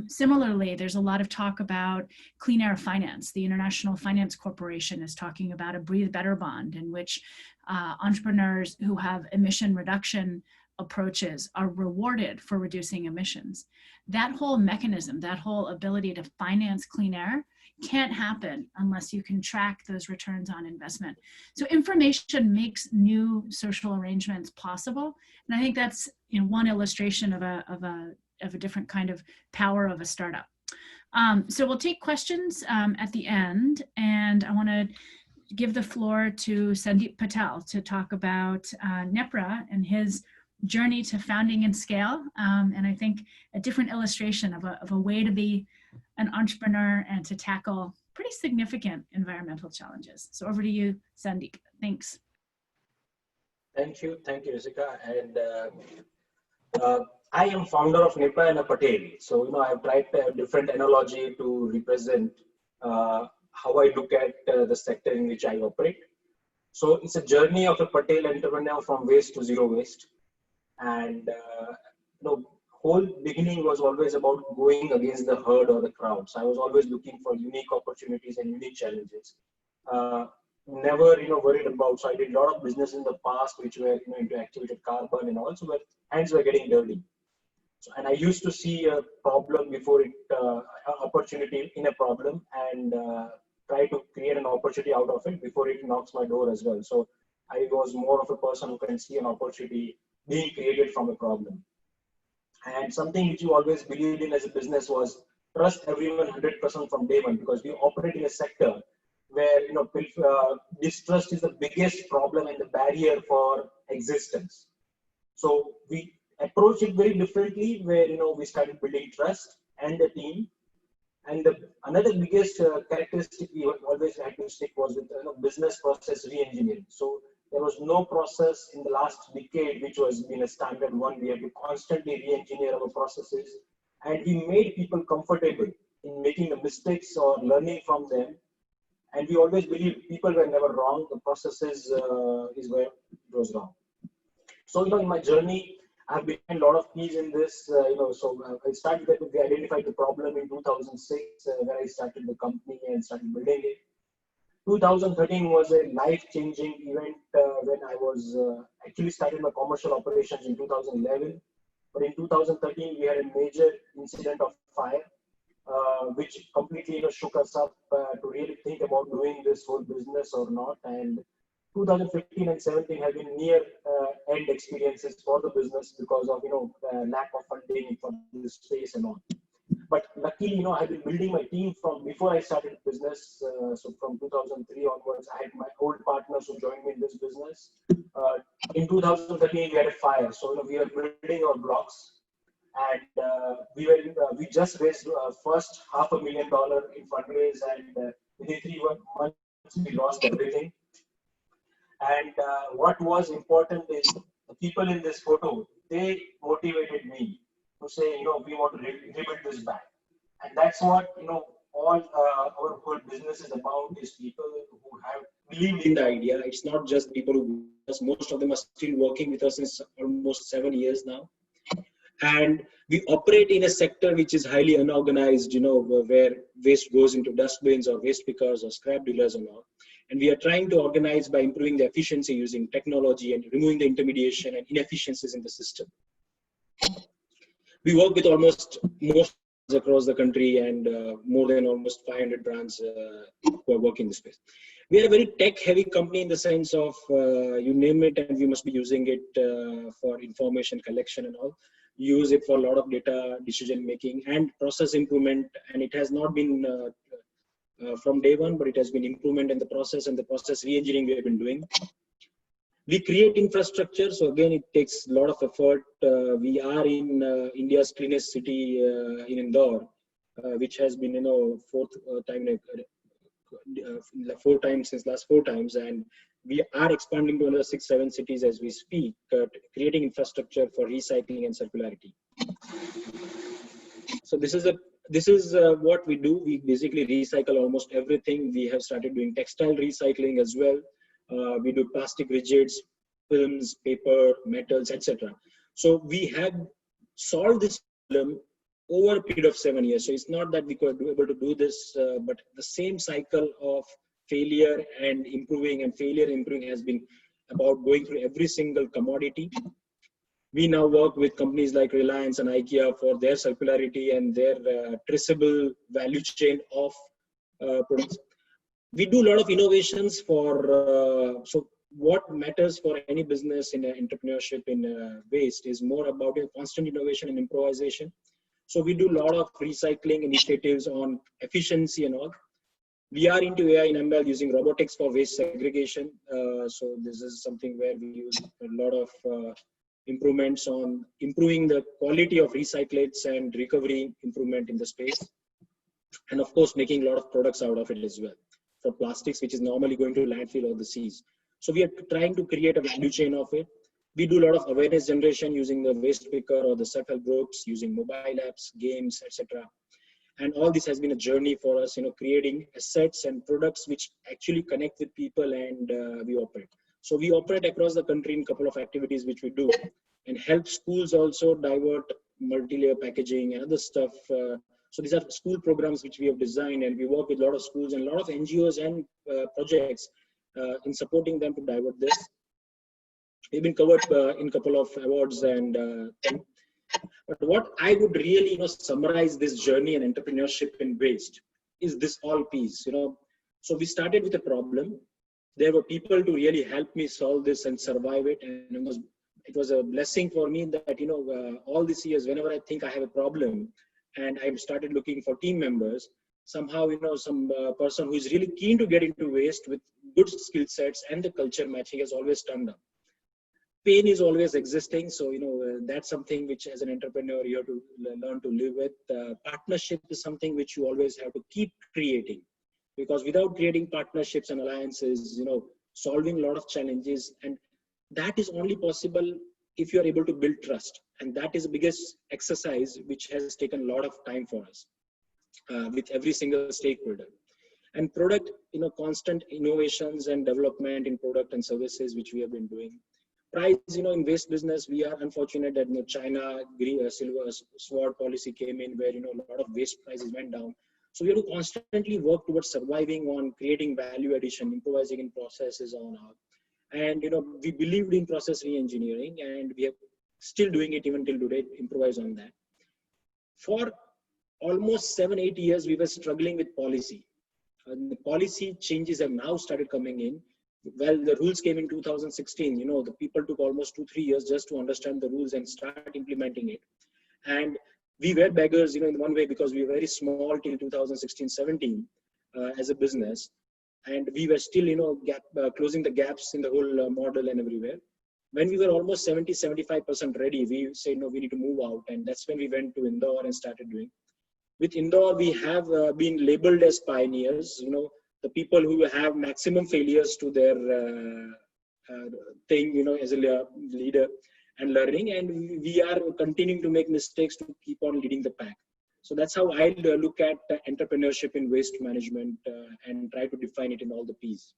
Similarly, there's a lot of talk about clean air finance. The International Finance Corporation is talking about a Breathe Better bond in which entrepreneurs who have emission reduction approaches are rewarded for reducing emissions. That whole mechanism, that whole ability to finance clean air can't happen unless you can track those returns on investment. So information makes new social arrangements possible. And I think that's one illustration of a different kind of power of a startup. So we'll take questions at the end, and I want to give the floor to Sandeep Patel to talk about NEPRA and his journey to founding and scale, and I think a different illustration of a way to be an entrepreneur and to tackle pretty significant environmental challenges. So over to you, Sandeep. Thanks. Thank you, Jessica. And I am founder of NEPRA and a Patel. So I've tried a different analogy to represent how I look at the sector in which I operate. So it's a journey of a Patel entrepreneur from waste to zero waste. And whole beginning was always about going against the herd or the crowd. So I was always looking for unique opportunities and unique challenges. Never worried about. So I did a lot of business in the past which were into activated carbon and also where hands were getting dirty. So, and I used to see a problem before it, opportunity in a problem, and try to create an opportunity out of it before it knocks my door as well. So I was more of a person who can see an opportunity being created from a problem. And something which you always believed in as a business was trust everyone 100% from day one, because we operate in a sector where distrust is the biggest problem and the barrier for existence. So we approach it very differently, where we started building trust and the team. And another biggest characteristic we always had to stick was with business process re-engineering. So there was no process in the last decade which was been a standard one. We had to constantly re-engineer our processes, and we made people comfortable in making the mistakes or learning from them. And we always believe people were never wrong. The processes is where it was wrong. So, in my journey, I've been a lot of keys in this, so I started that we identified the problem in 2006, where I started the company and started building it. 2013 was a life-changing event when I was actually started my commercial operations in 2011. But in 2013, we had a major incident of fire, which completely shook us up to really think about doing this whole business or not. And 2015 and 17 have been near end experiences for the business because of lack of funding for this space and all. But luckily, I've been building my team from before I started business. So from 2003 onwards, I had my old partners who joined me in this business. In 2013, we had a fire. So we were building our blocks, and we just raised first $500,000 in fundraise, and within 3 months we lost everything. And what was important is the people in this photo, they motivated me to say, we want to rebuild this back. And that's what, all our whole business is about, is people who have believed in the idea. It's not just people who, most of them are still working with us since almost 7 years now. And we operate in a sector which is highly unorganized, where waste goes into dustbins or waste pickers or scrap dealers and all. And we are trying to organize by improving the efficiency using technology and removing the intermediation and inefficiencies in the system. We work with most across the country, and more than almost 500 brands who are working in this space. We are a very tech-heavy company in the sense of you name it, and we must be using it for information collection and all. Use it for a lot of data decision making and process improvement, and it has not been from day one, but it has been improvement in the process and the process re-engineering we have been doing. We create infrastructure, so again it takes a lot of effort. We are in India's cleanest city in Indore, which has been four times since last 4 times, and we are expanding to another 6-7 cities as we speak, creating infrastructure for recycling and circularity. So this is what we do. We basically recycle almost everything. We have started doing textile recycling as well. We do plastic rigids, films, paper, metals, etc. So we have solved this problem over a period of 7 years. So it's not that we could be able to do this, but the same cycle of failure and improving has been about going through every single commodity. We now work with companies like Reliance and IKEA for their circularity and their traceable value chain of products. We do a lot of innovations for, so what matters for any business in entrepreneurship in waste is more about constant innovation and improvisation. So we do a lot of recycling initiatives on efficiency and all. We are into AI and ML using robotics for waste segregation. So this is something where we use a lot of improvements on improving the quality of recyclates and recovery improvement in the space. And of course, making a lot of products out of it as well, for plastics, which is normally going to landfill or the seas. So we are trying to create a value chain of it. We do a lot of awareness generation using the waste picker or the self-help groups, using mobile apps, games, etc. And all this has been a journey for us, creating assets and products which actually connect with people, and we operate. So we operate across the country in a couple of activities which we do, and help schools also divert multi-layer packaging and other stuff. So these are school programs which we have designed, and we work with a lot of schools and a lot of NGOs and projects in supporting them to divert this. We've been covered in a couple of awards and but what I would really summarize this journey and entrepreneurship in waste is this all piece. So we started with a problem. There were people to really help me solve this and survive it, and it was a blessing for me that all these years, whenever I think I have a problem and I started looking for team members, somehow some person who is really keen to get into waste with good skill sets and the culture matching has always turned up. Pain is always existing, so that's something which as an entrepreneur you have to learn to live with. Partnership is something which you always have to keep creating, because without creating partnerships and alliances, solving a lot of challenges, and that is only possible if you are able to build trust, and that is the biggest exercise which has taken a lot of time for us. with every single stakeholder. And product, constant innovations and development in product and services, which we have been doing. Price, in waste business, we are unfortunate that China silver sword policy came in, where a lot of waste prices went down. So we have to constantly work towards surviving on creating value addition, improvising in processes on our. And we believed in process re-engineering, and we are still doing it even till today, improvise on that. For almost 7-8 years, we were struggling with policy. And the policy changes have now started coming in. Well, the rules came in 2016. The people took almost 2-3 years just to understand the rules and start implementing it. And we were beggars, in one way, because we were very small till 2016-17 as a business. And we were still, closing the gaps in the whole model and everywhere. When we were almost 70-75% ready, we said, no, we need to move out. And that's when we went to Indore and started doing. With Indore, we have been labeled as pioneers, the people who have maximum failures to their thing, as a leader and learning. And we are continuing to make mistakes to keep on leading the pack. So that's how I look at entrepreneurship in waste management and try to define it in all the P's.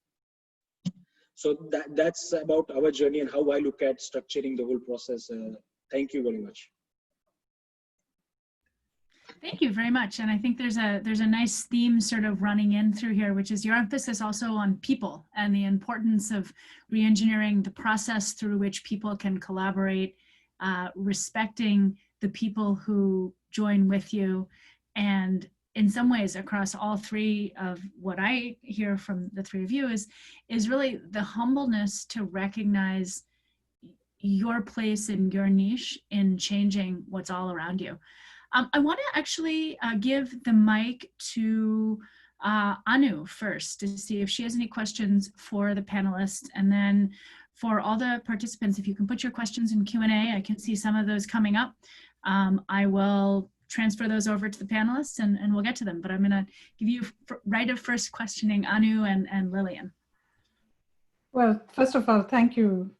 So that's about our journey and how I look at structuring the whole process. Thank you very much. Thank you very much. And I think there's a nice theme sort of running in through here, which is your emphasis also on people and the importance of re-engineering the process through which people can collaborate, respecting the people who join with you. And in some ways, across all three of what I hear from the three of you is really the humbleness to recognize your place and your niche in changing what's all around you. I want to actually give the mic to Anu first to see if she has any questions for the panelists, and then for all the participants, if you can put your questions in Q&A, I can see some of those coming up. I will transfer those over to the panelists and we'll get to them, but I'm going to give you right of first questioning, Anu and Lillian. Well, first of all, thank you,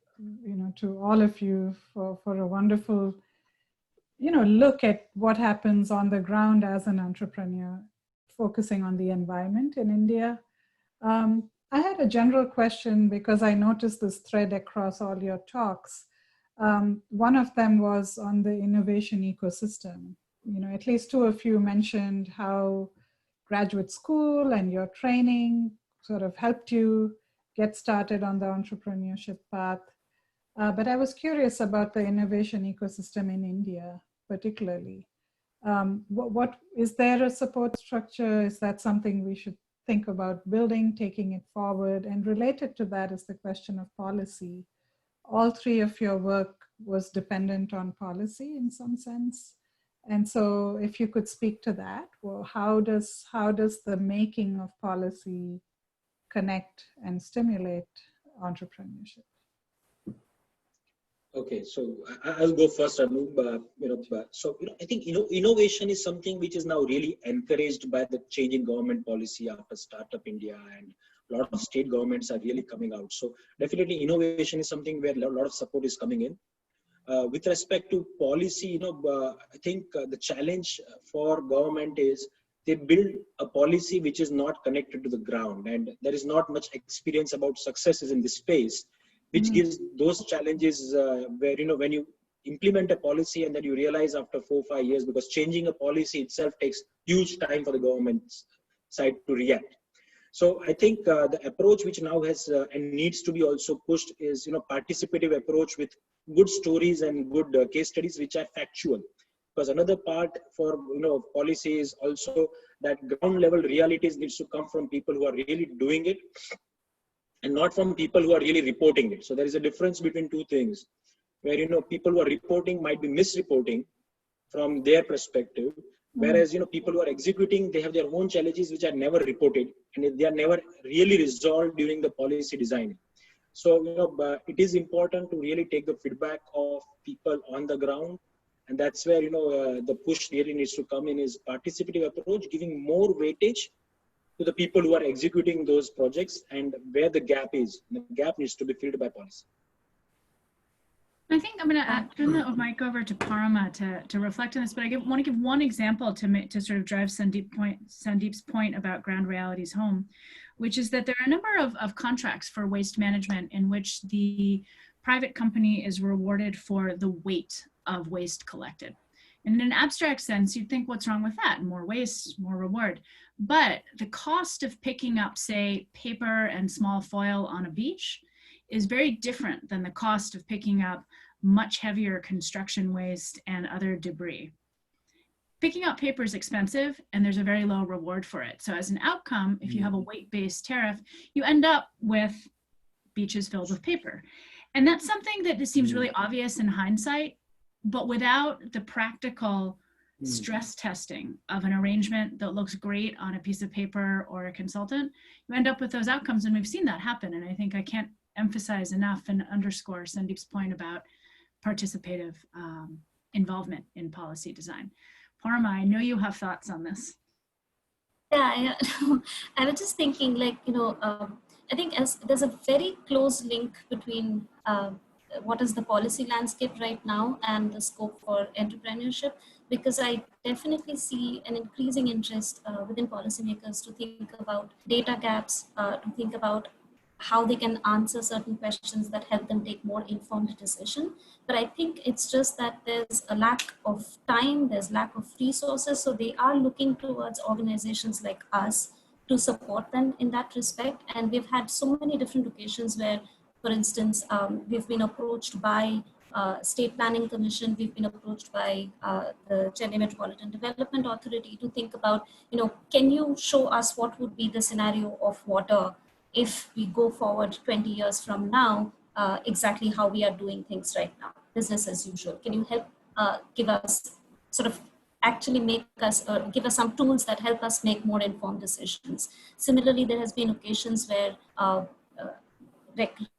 to all of you for a wonderful look at what happens on the ground as an entrepreneur, focusing on the environment in India. I had a general question because I noticed this thread across all your talks. One of them was on the innovation ecosystem. At least two of you mentioned how graduate school and your training sort of helped you get started on the entrepreneurship path. But I was curious about the innovation ecosystem in India, particularly. What is there a support structure? Is that something we should think about building, taking it forward? And related to that is the question of policy. All three of your work was dependent on policy in some sense. And so if you could speak to that, well, how does the making of policy connect and stimulate entrepreneurship? Okay, so I'll go first, Anu. I think innovation is something which is now really encouraged by the change in government policy after Startup India, and a lot of state governments are really coming out. So definitely innovation is something where a lot of support is coming in. With respect to policy, I think the challenge for government is they build a policy which is not connected to the ground, and there is not much experience about successes in this space, which gives those challenges where, when you implement a policy and then you realize after 4 or 5 years, because changing a policy itself takes huge time for the government's side to react. So I think the approach which now has and needs to be also pushed is, participative approach with good stories and good case studies which are factual. Because another part for, policy is also that ground level realities needs to come from people who are really doing it, and not from people who are really reporting it. So there is a difference between two things, where people who are reporting might be misreporting from their perspective, whereas people who are executing, they have their own challenges which are never reported, and they are never really resolved during the policy design. So it is important to really take the feedback of people on the ground, and that's where the push really needs to come in, is participative approach, giving more weightage to the people who are executing those projects, and where the gap is. The gap needs to be filled by policy. I think I'm going to turn the mic over to Parama to reflect on this, but I want to give one example to sort of drive Sandeep's point about Ground Reality's home, which is that there are a number of contracts for waste management in which the private company is rewarded for the weight of waste collected. And in an abstract sense, you'd think, what's wrong with that? More waste, more reward. But the cost of picking up, say, paper and small foil on a beach is very different than the cost of picking up much heavier construction waste and other debris. Picking up paper is expensive and there's a very low reward for it. So as an outcome, if you have a weight-based tariff, you end up with beaches filled with paper. And that's something that seems really obvious in hindsight, but without the practical stress testing of an arrangement that looks great on a piece of paper or a consultant, you end up with those outcomes. And we've seen that happen. And I think I can't emphasize enough and underscore Sandeep's point about participative involvement in policy design. Parama, I know you have thoughts on this. Yeah, I was just thinking, like, I think as there's a very close link between what is the policy landscape right now and the scope for entrepreneurship, because I definitely see an increasing interest within policymakers to think about data gaps, to think about how they can answer certain questions that help them take more informed decision. But I think it's just that there's a lack of time, there's lack of resources. So they are looking towards organizations like us to support them in that respect. And we've had so many different occasions where, for instance, we've been approached by State Planning Commission, we've been approached by the Chennai Metropolitan Development Authority to think about, can you show us what would be the scenario of water if we go forward 20 years from now, exactly how we are doing things right now, business as usual. Can you help give us sort of actually make us, give us some tools that help us make more informed decisions. Similarly, there has been occasions where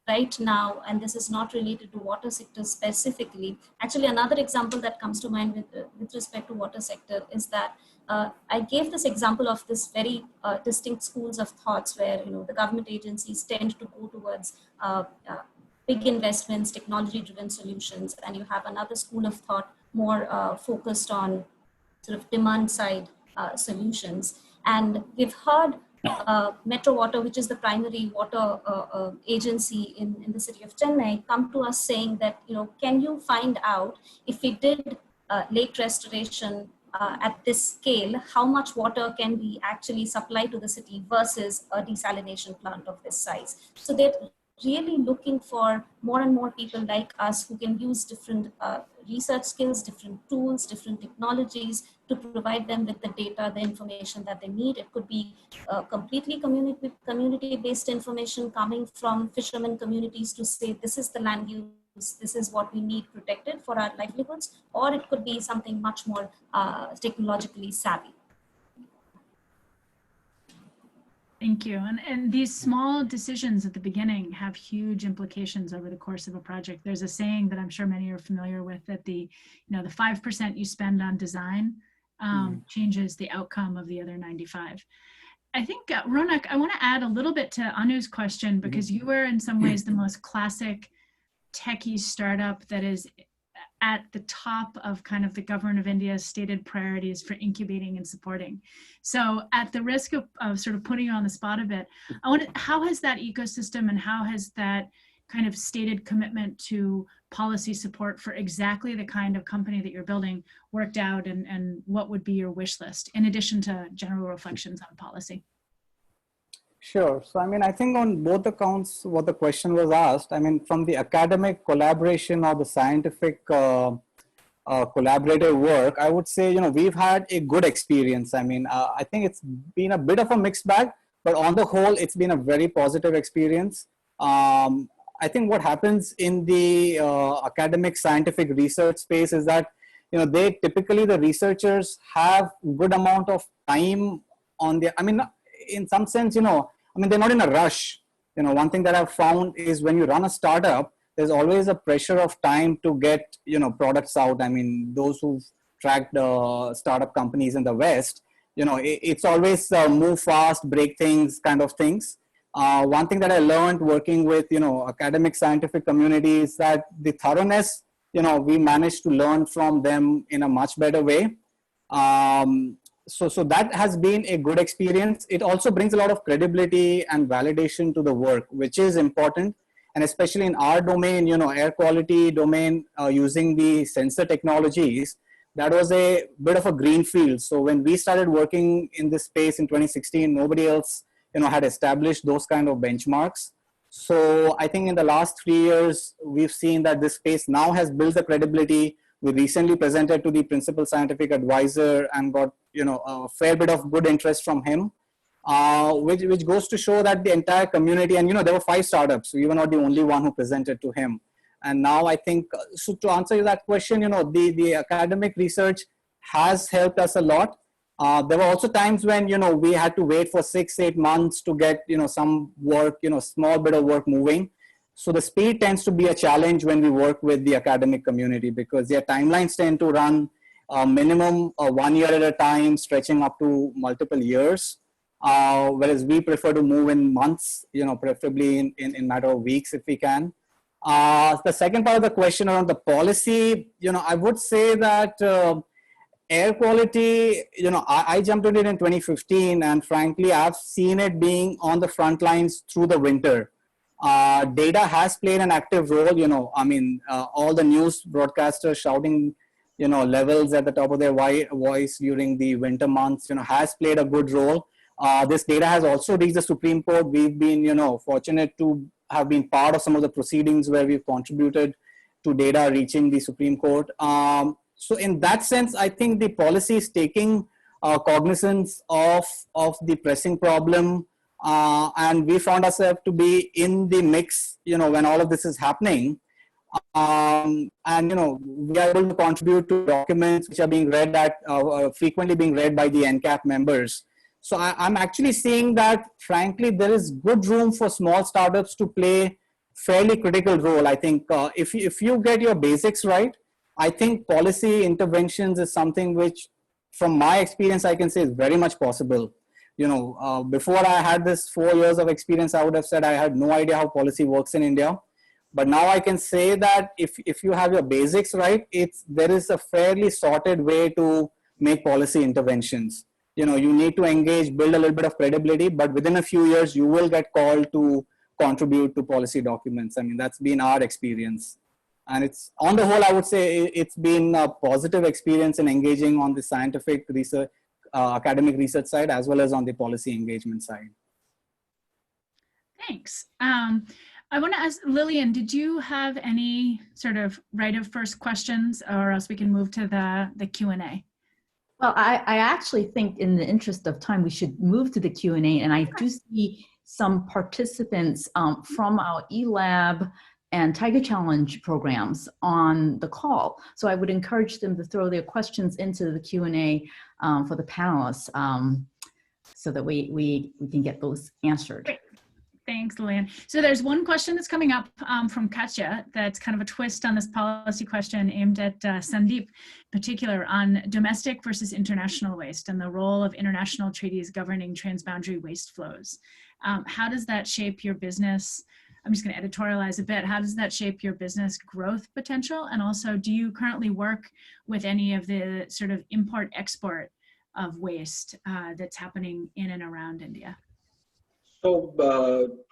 right now, and this is not related to water sector specifically, actually another example that comes to mind with respect to water sector is that I gave this example of this very distinct schools of thoughts where the government agencies tend to go towards big investments, technology-driven solutions, and you have another school of thought more focused on sort of demand-side solutions. And we've heard Metro Water, which is the primary water agency in the city of Chennai, come to us saying that, can you find out if we did lake restoration at this scale, how much water can we actually supply to the city versus a desalination plant of this size? So they're really looking for more and more people like us who can use different research skills, different tools, different technologies to provide them with the data, the information that they need. It could be completely community-based information coming from fishermen communities to say, this is the land use, this is what we need protected for our livelihoods, or it could be something much more technologically savvy. Thank you. And these small decisions at the beginning have huge implications over the course of a project. There's a saying that I'm sure many are familiar with, that the 5% you spend on design changes the outcome of the other 95. I think, Ronak, I want to add a little bit to Anu's question, because you were in some ways the most classic techie startup that is at the top of kind of the government of India's stated priorities for incubating and supporting. So at the risk of sort of putting you on the spot a bit, how has that ecosystem and how has that kind of stated commitment to policy support for exactly the kind of company that you're building worked out, and what would be your wish list in addition to general reflections on policy? Sure. So, I think on both accounts, what the question was asked, from the academic collaboration or the scientific collaborative work, I would say, we've had a good experience. I think it's been a bit of a mixed bag, but on the whole, it's been a very positive experience. I think what happens in the academic scientific research space is that, they typically, the researchers have good amount of time on their, in some sense, they're not in a rush. One thing that I've found is when you run a startup, there's always a pressure of time to get, products out. Those who've tracked startup companies in the West, it's always move fast, break things kind of things. One thing that I learned working with, academic scientific community is that the thoroughness, we managed to learn from them in a much better way. So that has been a good experience. It also brings a lot of credibility and validation to the work, which is important. And especially in our domain, air quality domain, using the sensor technologies, that was a bit of a green field. So when we started working in this space in 2016, nobody else, had established those kind of benchmarks. So I think in the last 3 years, we've seen that this space now has built the credibility. We recently presented to the principal scientific advisor and got, a fair bit of good interest from him, which goes to show that the entire community, and, there were 5 startups. We were not the only one who presented to him. And now I think, so to answer that question, the academic research has helped us a lot. There were also times when, we had to wait for 6-8 months to get, some work, small bit of work moving. So the speed tends to be a challenge when we work with the academic community, because their timelines tend to run minimum 1 year at a time, stretching up to multiple years. Whereas we prefer to move in months, preferably in matter of weeks if we can. The second part of the question around the policy, I would say that air quality, I jumped into it in 2015, and frankly, I've seen it being on the front lines through the winter. Data has played an active role, all the news broadcasters shouting, levels at the top of their voice during the winter months, has played a good role. This data has also reached the Supreme Court. We've been, fortunate to have been part of some of the proceedings where we've contributed to data reaching the Supreme Court. So in that sense, I think the policy is taking cognizance of the pressing problem. And we found ourselves to be in the mix, when all of this is happening. And, we are able to contribute to documents which are being read frequently being read by the NCAP members. So I'm actually seeing that, frankly, there is good room for small startups to play fairly critical role. I think if you get your basics right, I think policy interventions is something which, from my experience, I can say is very much possible. Before I had this 4 years of experience, I would have said I had no idea how policy works in India. But now I can say that if you have your basics right, there is a fairly sorted way to make policy interventions. You need to engage, build a little bit of credibility, but within a few years, you will get called to contribute to policy documents. That's been our experience. And it's, on the whole, I would say it's been a positive experience in engaging on the scientific research, academic research side, as well as on the policy engagement side. Thanks. I want to ask Lillian, did you have any sort of right of first questions, or else we can move to the Q&A? Well, I actually think in the interest of time, we should move to the Q&A. And I do see some participants from our eLab and Tiger Challenge programs on the call. So I would encourage them to throw their questions into the Q&A for the panelists so that we can get those answered. Great. Thanks, Lillian. So there's one question that's coming up from Katya that's kind of a twist on this policy question aimed at Sandeep, in particular on domestic versus international waste and the role of international treaties governing transboundary waste flows. How does that shape your business? I'm just going to editorialize a bit. How does that shape your business growth potential? And also, do you currently work with any of the sort of import-export of waste that's happening in and around India? So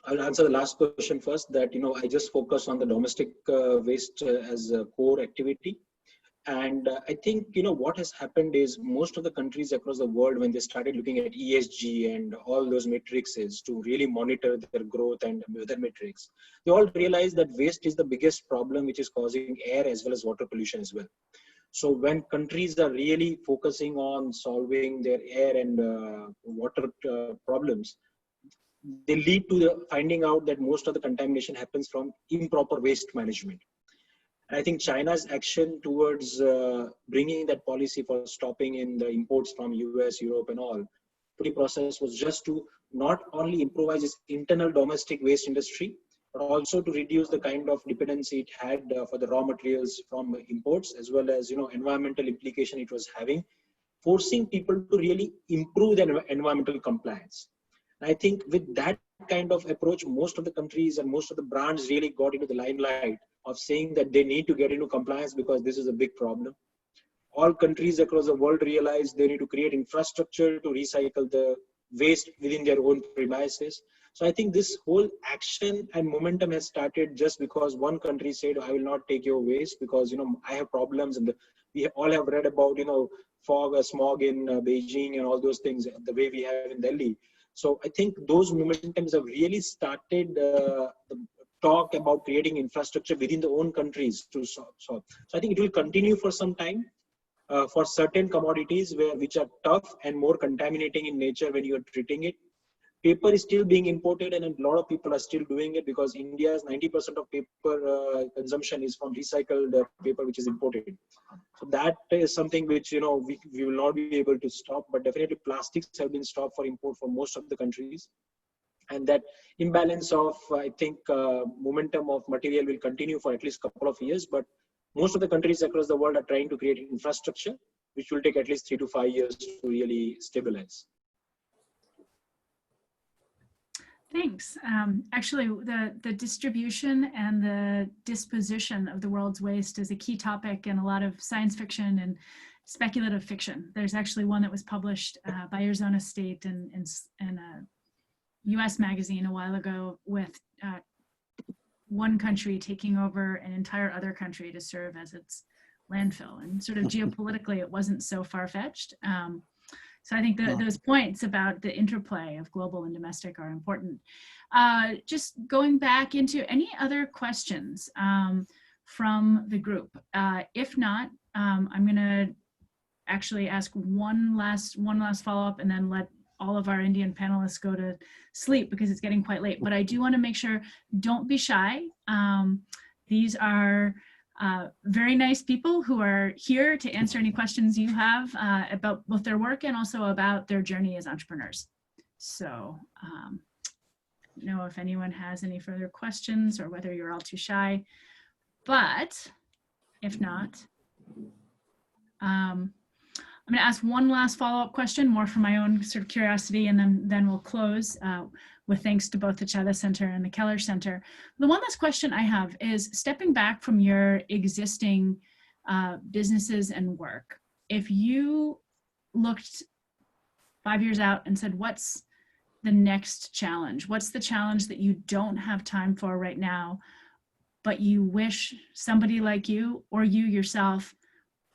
I'll answer the last question first, that, I just focus on the domestic waste as a core activity. And I think, what has happened is most of the countries across the world, when they started looking at ESG and all those metrics to really monitor their growth and other metrics, they all realized that waste is the biggest problem which is causing air as well as water pollution as well. So when countries are really focusing on solving their air and water problems, they lead to finding out that most of the contamination happens from improper waste management. And I think China's action towards bringing that policy for stopping in the imports from US, Europe and all, the process was just to not only improvise its internal domestic waste industry, but also to reduce the kind of dependency it had for the raw materials from imports, as well as, environmental implication it was having, forcing people to really improve their environmental compliance. And I think with that kind of approach, most of the countries and most of the brands really got into the limelight of saying that they need to get into compliance because this is a big problem. All countries across the world realize they need to create infrastructure to recycle the waste within their own premises. So I think this whole action and momentum has started just because one country said, I will not take your waste because, I have problems. And we all have read about, fog, smog in Beijing and all those things, the way we have in Delhi. So I think those momentums have really started the talk about creating infrastructure within the own countries to solve. So I think it will continue for some time. For certain commodities which are tough and more contaminating in nature when you are treating it. Paper is still being imported and a lot of people are still doing it because India's 90% of paper consumption is from recycled paper which is imported. So that is something which we will not be able to stop, but definitely plastics have been stopped for import for most of the countries. And that imbalance of, I think, momentum of material will continue for at least a couple of years, but most of the countries across the world are trying to create infrastructure, which will take at least 3 to 5 years to really stabilize. Thanks. Actually, the distribution and the disposition of the world's waste is a key topic in a lot of science fiction and speculative fiction. There's actually one that was published by Arizona State in a US magazine a while ago with one country taking over an entire other country to serve as its landfill. And sort of geopolitically, it wasn't so far-fetched. So I think those points about the interplay of global and domestic are important. Just going back into any other questions from the group. If not, I'm gonna actually ask one last follow-up and then let all of our Indian panelists go to sleep because it's getting quite late. But I do want to make sure, don't be shy. These are very nice people who are here to answer any questions you have about both their work and also about their journey as entrepreneurs. So I don't know if anyone has any further questions or whether you're all too shy, but if not, I'm going to ask one last follow-up question, more for my own sort of curiosity, and then we'll close with thanks to both the Chadha Center and the Keller Center. The one last question I have is, stepping back from your existing businesses and work, if you looked 5 years out and said, what's the next challenge? What's the challenge that you don't have time for right now, but you wish somebody like you or you yourself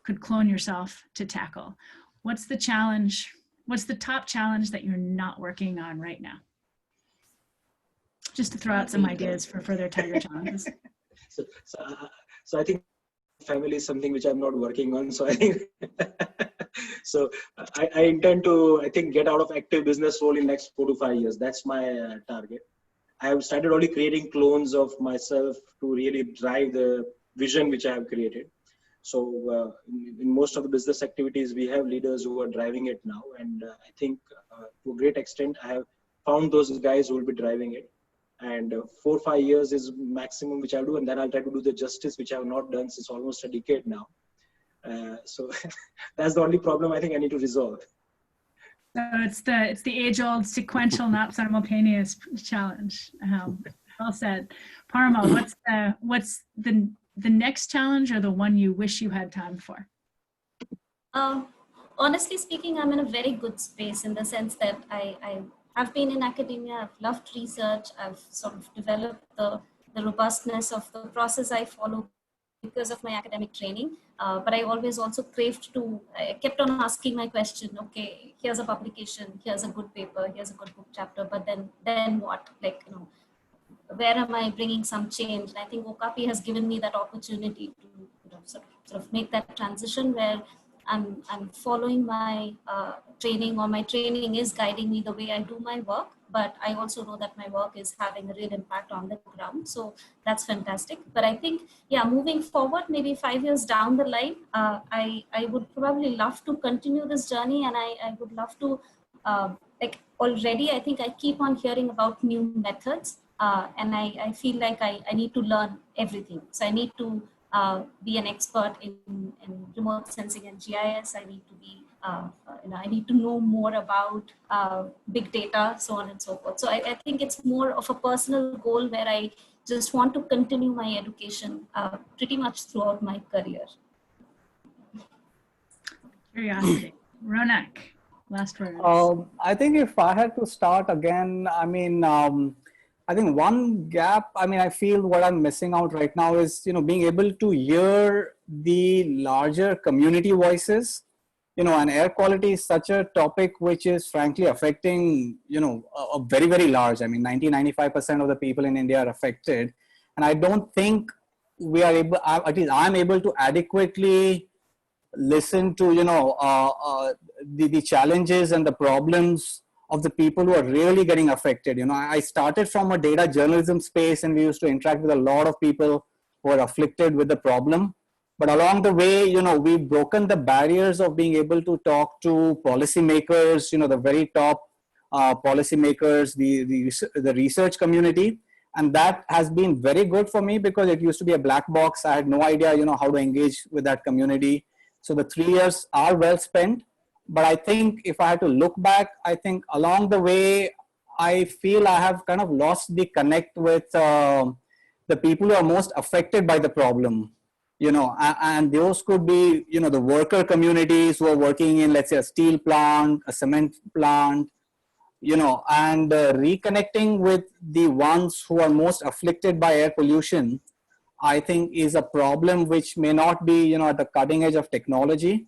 could clone yourself to tackle? What's the challenge? What's the top challenge that you're not working on right now? Just to throw out some ideas for further tiger challenges. So I think family is something which I'm not working on. So I think, so I intend to, I think, get out of active business role in next 4 to 5 years. That's my target. I have started already creating clones of myself to really drive the vision which I have created. So in most of the business activities, we have leaders who are driving it now. And I think to a great extent, I have found those guys who will be driving it. And 4 or 5 years is maximum which I'll do. And then I'll try to do the justice, which I have not done since almost a decade now. So that's the only problem I think I need to resolve. So it's the age-old sequential, not simultaneous challenge. Well said. Parma, what's the next challenge, or the one you wish you had time for? Honestly speaking, I'm in a very good space in the sense that I have been in academia, I've loved research, I've sort of developed the robustness of the process I follow because of my academic training. But I always also craved to, I kept on asking my question, okay, here's a publication, here's a good paper, here's a good book chapter, but then what? Like, where am I bringing some change? And I think Okapi has given me that opportunity to sort of make that transition where I'm following my training, or my training is guiding me the way I do my work, but I also know that my work is having a real impact on the ground. So that's fantastic. But I think, yeah, moving forward, maybe 5 years down the line, I would probably love to continue this journey, and I would love to, like already, I think I keep on hearing about new methods. And I feel like I need to learn everything. So I need to be an expert in remote sensing and GIS. I need to be I need to know more about big data, so on and so forth. So I think it's more of a personal goal where I just want to continue my education pretty much throughout my career. Curiosity. Ronak, last words. I think if I had to start again, I mean, I think one gap, I mean, I feel what I'm missing out right now is, being able to hear the larger community voices, and air quality is such a topic which is frankly affecting, a very, very large, I mean, 95% of the people in India are affected. And I don't think we are able, at least I'm able to adequately listen to, the challenges and the problems of the people who are really getting affected. I started from a data journalism space, and we used to interact with a lot of people who are afflicted with the problem. But along the way, we've broken the barriers of being able to talk to policymakers, the very top policymakers, the research community. And that has been very good for me because it used to be a black box. I had no idea, how to engage with that community. So the 3 years are well spent. But I think if I had to look back, I think along the way, I feel I have kind of lost the connect with the people who are most affected by the problem, and those could be, the worker communities who are working in, let's say, a steel plant, a cement plant, and reconnecting with the ones who are most afflicted by air pollution, I think is a problem which may not be, at the cutting edge of technology,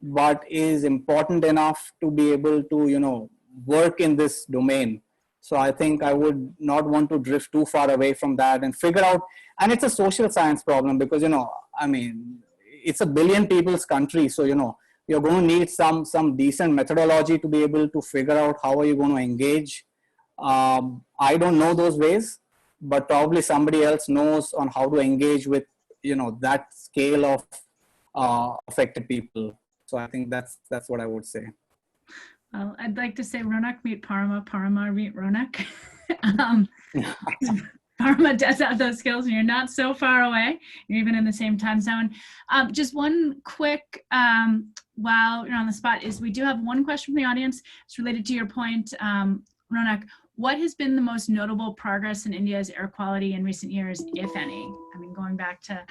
but is important enough to be able to, work in this domain. So I think I would not want to drift too far away from that and figure out, and it's a social science problem because, I mean, it's a billion people's country. So, you're going to need some decent methodology to be able to figure out how are you going to engage. I don't know those ways, but probably somebody else knows on how to engage with, that scale of affected people. So I think that's what I would say. Well, I'd like to say Ronak meet Parma, Parma meet Ronak. Parma does have those skills, and you're not so far away. You're even in the same time zone. Just one quick, while you're on the spot, is we do have one question from the audience. It's related to your point, Ronak. What has been the most notable progress in India's air quality in recent years, if any? I mean, going back to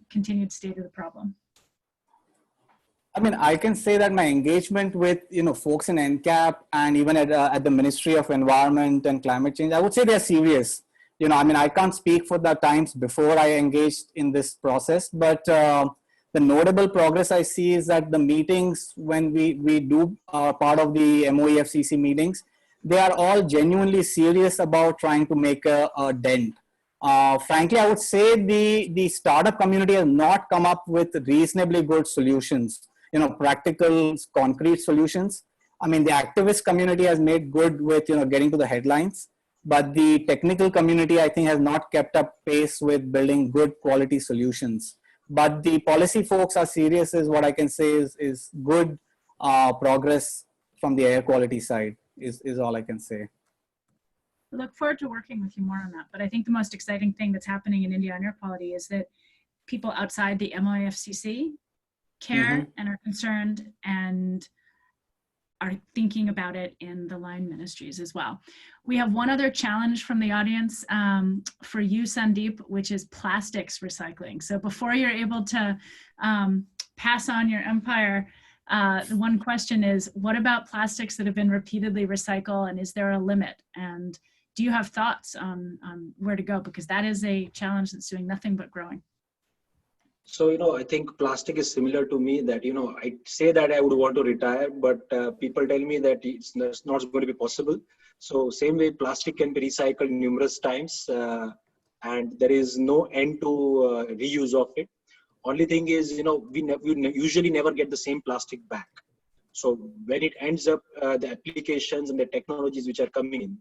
continued state of the problem. I mean, I can say that my engagement with, folks in NCAP and even at the Ministry of Environment and Climate Change, I would say they're serious. I mean, I can't speak for the times before I engaged in this process, but the notable progress I see is that the meetings, when we do part of the MOEFCC meetings, they are all genuinely serious about trying to make a dent. Frankly, I would say the startup community has not come up with reasonably good solutions, practical, concrete solutions. I mean, the activist community has made good with, getting to the headlines, but the technical community, I think, has not kept up pace with building good quality solutions. But the policy folks are serious, is what I can say is good progress from the air quality side, is all I can say. I look forward to working with you more on that. But I think the most exciting thing that's happening in India on air quality is that people outside the MOEFCC care and are concerned and are thinking about it in the line ministries as well. We have one other challenge from the audience for you, Sandeep, which is plastics recycling. So before you're able to pass on your empire, the one question is, what about plastics that have been repeatedly recycled, and is there a limit? And do you have thoughts on where to go? Because that is a challenge that's doing nothing but growing. So, I think plastic is similar to me that, I say that I would want to retire, but people tell me that it's not going to be possible. So same way, plastic can be recycled numerous times and there is no end to reuse of it. Only thing is, we usually never get the same plastic back. So when it ends up, the applications and the technologies which are coming in,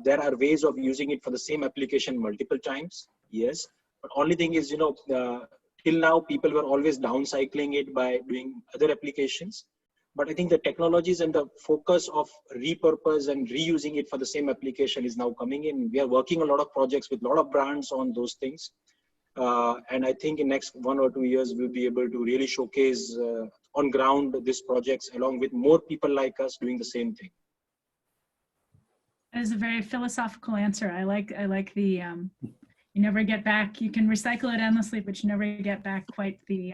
there are ways of using it for the same application multiple times. Yes. But only thing is, till now, people were always downcycling it by doing other applications. But I think the technologies and the focus of repurpose and reusing it for the same application is now coming in. We are working a lot of projects with a lot of brands on those things. And I think in next 1 or 2 years, we'll be able to really showcase on ground these projects along with more people like us doing the same thing. That is a very philosophical answer. I like the you never get back. You can recycle it endlessly, but you never get back quite the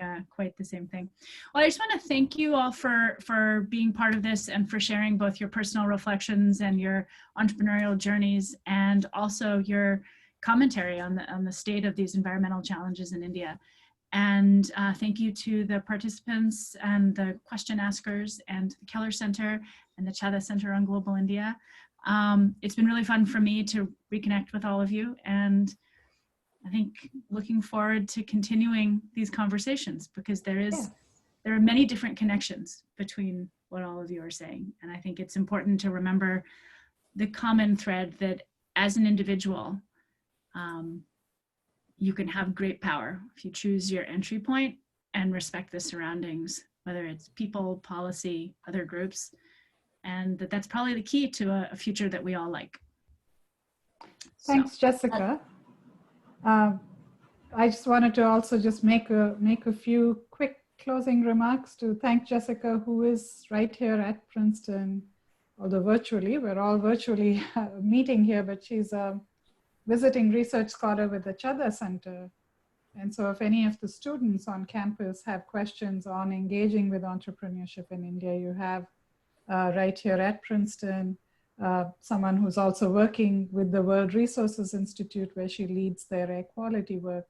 same thing. Well, I just want to thank you all for being part of this and for sharing both your personal reflections and your entrepreneurial journeys, and also your commentary on the state of these environmental challenges in India. And thank you to the participants and the question askers and the Keller Center and the Chadha Center on Global India. It's been really fun for me to reconnect with all of you, and I think looking forward to continuing these conversations, because there are many different connections between what all of you are saying. And I think it's important to remember the common thread that as an individual, you can have great power if you choose your entry point and respect the surroundings, whether it's people, policy, other groups, and that's probably the key to a future that we all like. Thanks, Jessica. I just wanted to also just make a few quick closing remarks to thank Jessica, who is right here at Princeton, although virtually. We're all virtually meeting here, but she's a visiting research scholar with the Chadha Center. And so if any of the students on campus have questions on engaging with entrepreneurship in India, you have right here at Princeton, someone who's also working with the World Resources Institute, where she leads their air quality work,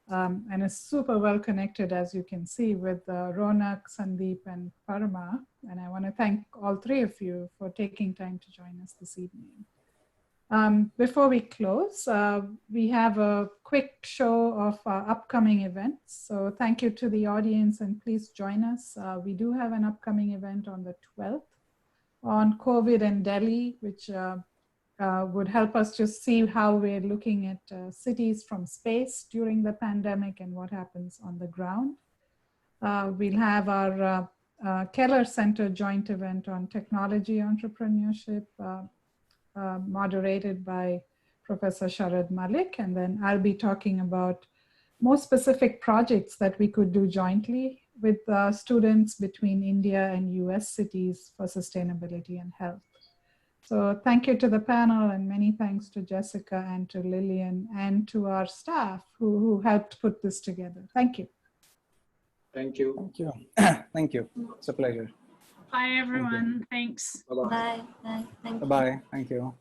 and is super well connected, as you can see, with Ronak, Sandeep, and Parma. And I want to thank all three of you for taking time to join us this evening. Before we close, we have a quick show of upcoming events. So thank you to the audience, and please join us. We do have an upcoming event on the 12th. On COVID in Delhi, which would help us to see how we're looking at cities from space during the pandemic and what happens on the ground. We'll have our Keller Center joint event on technology entrepreneurship, moderated by Professor Sharad Malik. And then I'll be talking about more specific projects that we could do jointly with students between India and US cities for sustainability and health. So thank you to the panel, and many thanks to Jessica and to Lillian and to our staff who helped put this together. Thank you. Thank you. Thank you. Thank you. It's a pleasure. Bye, everyone. Thanks. Bye-bye. Bye. Bye. Thank you. Bye-bye. Thank you.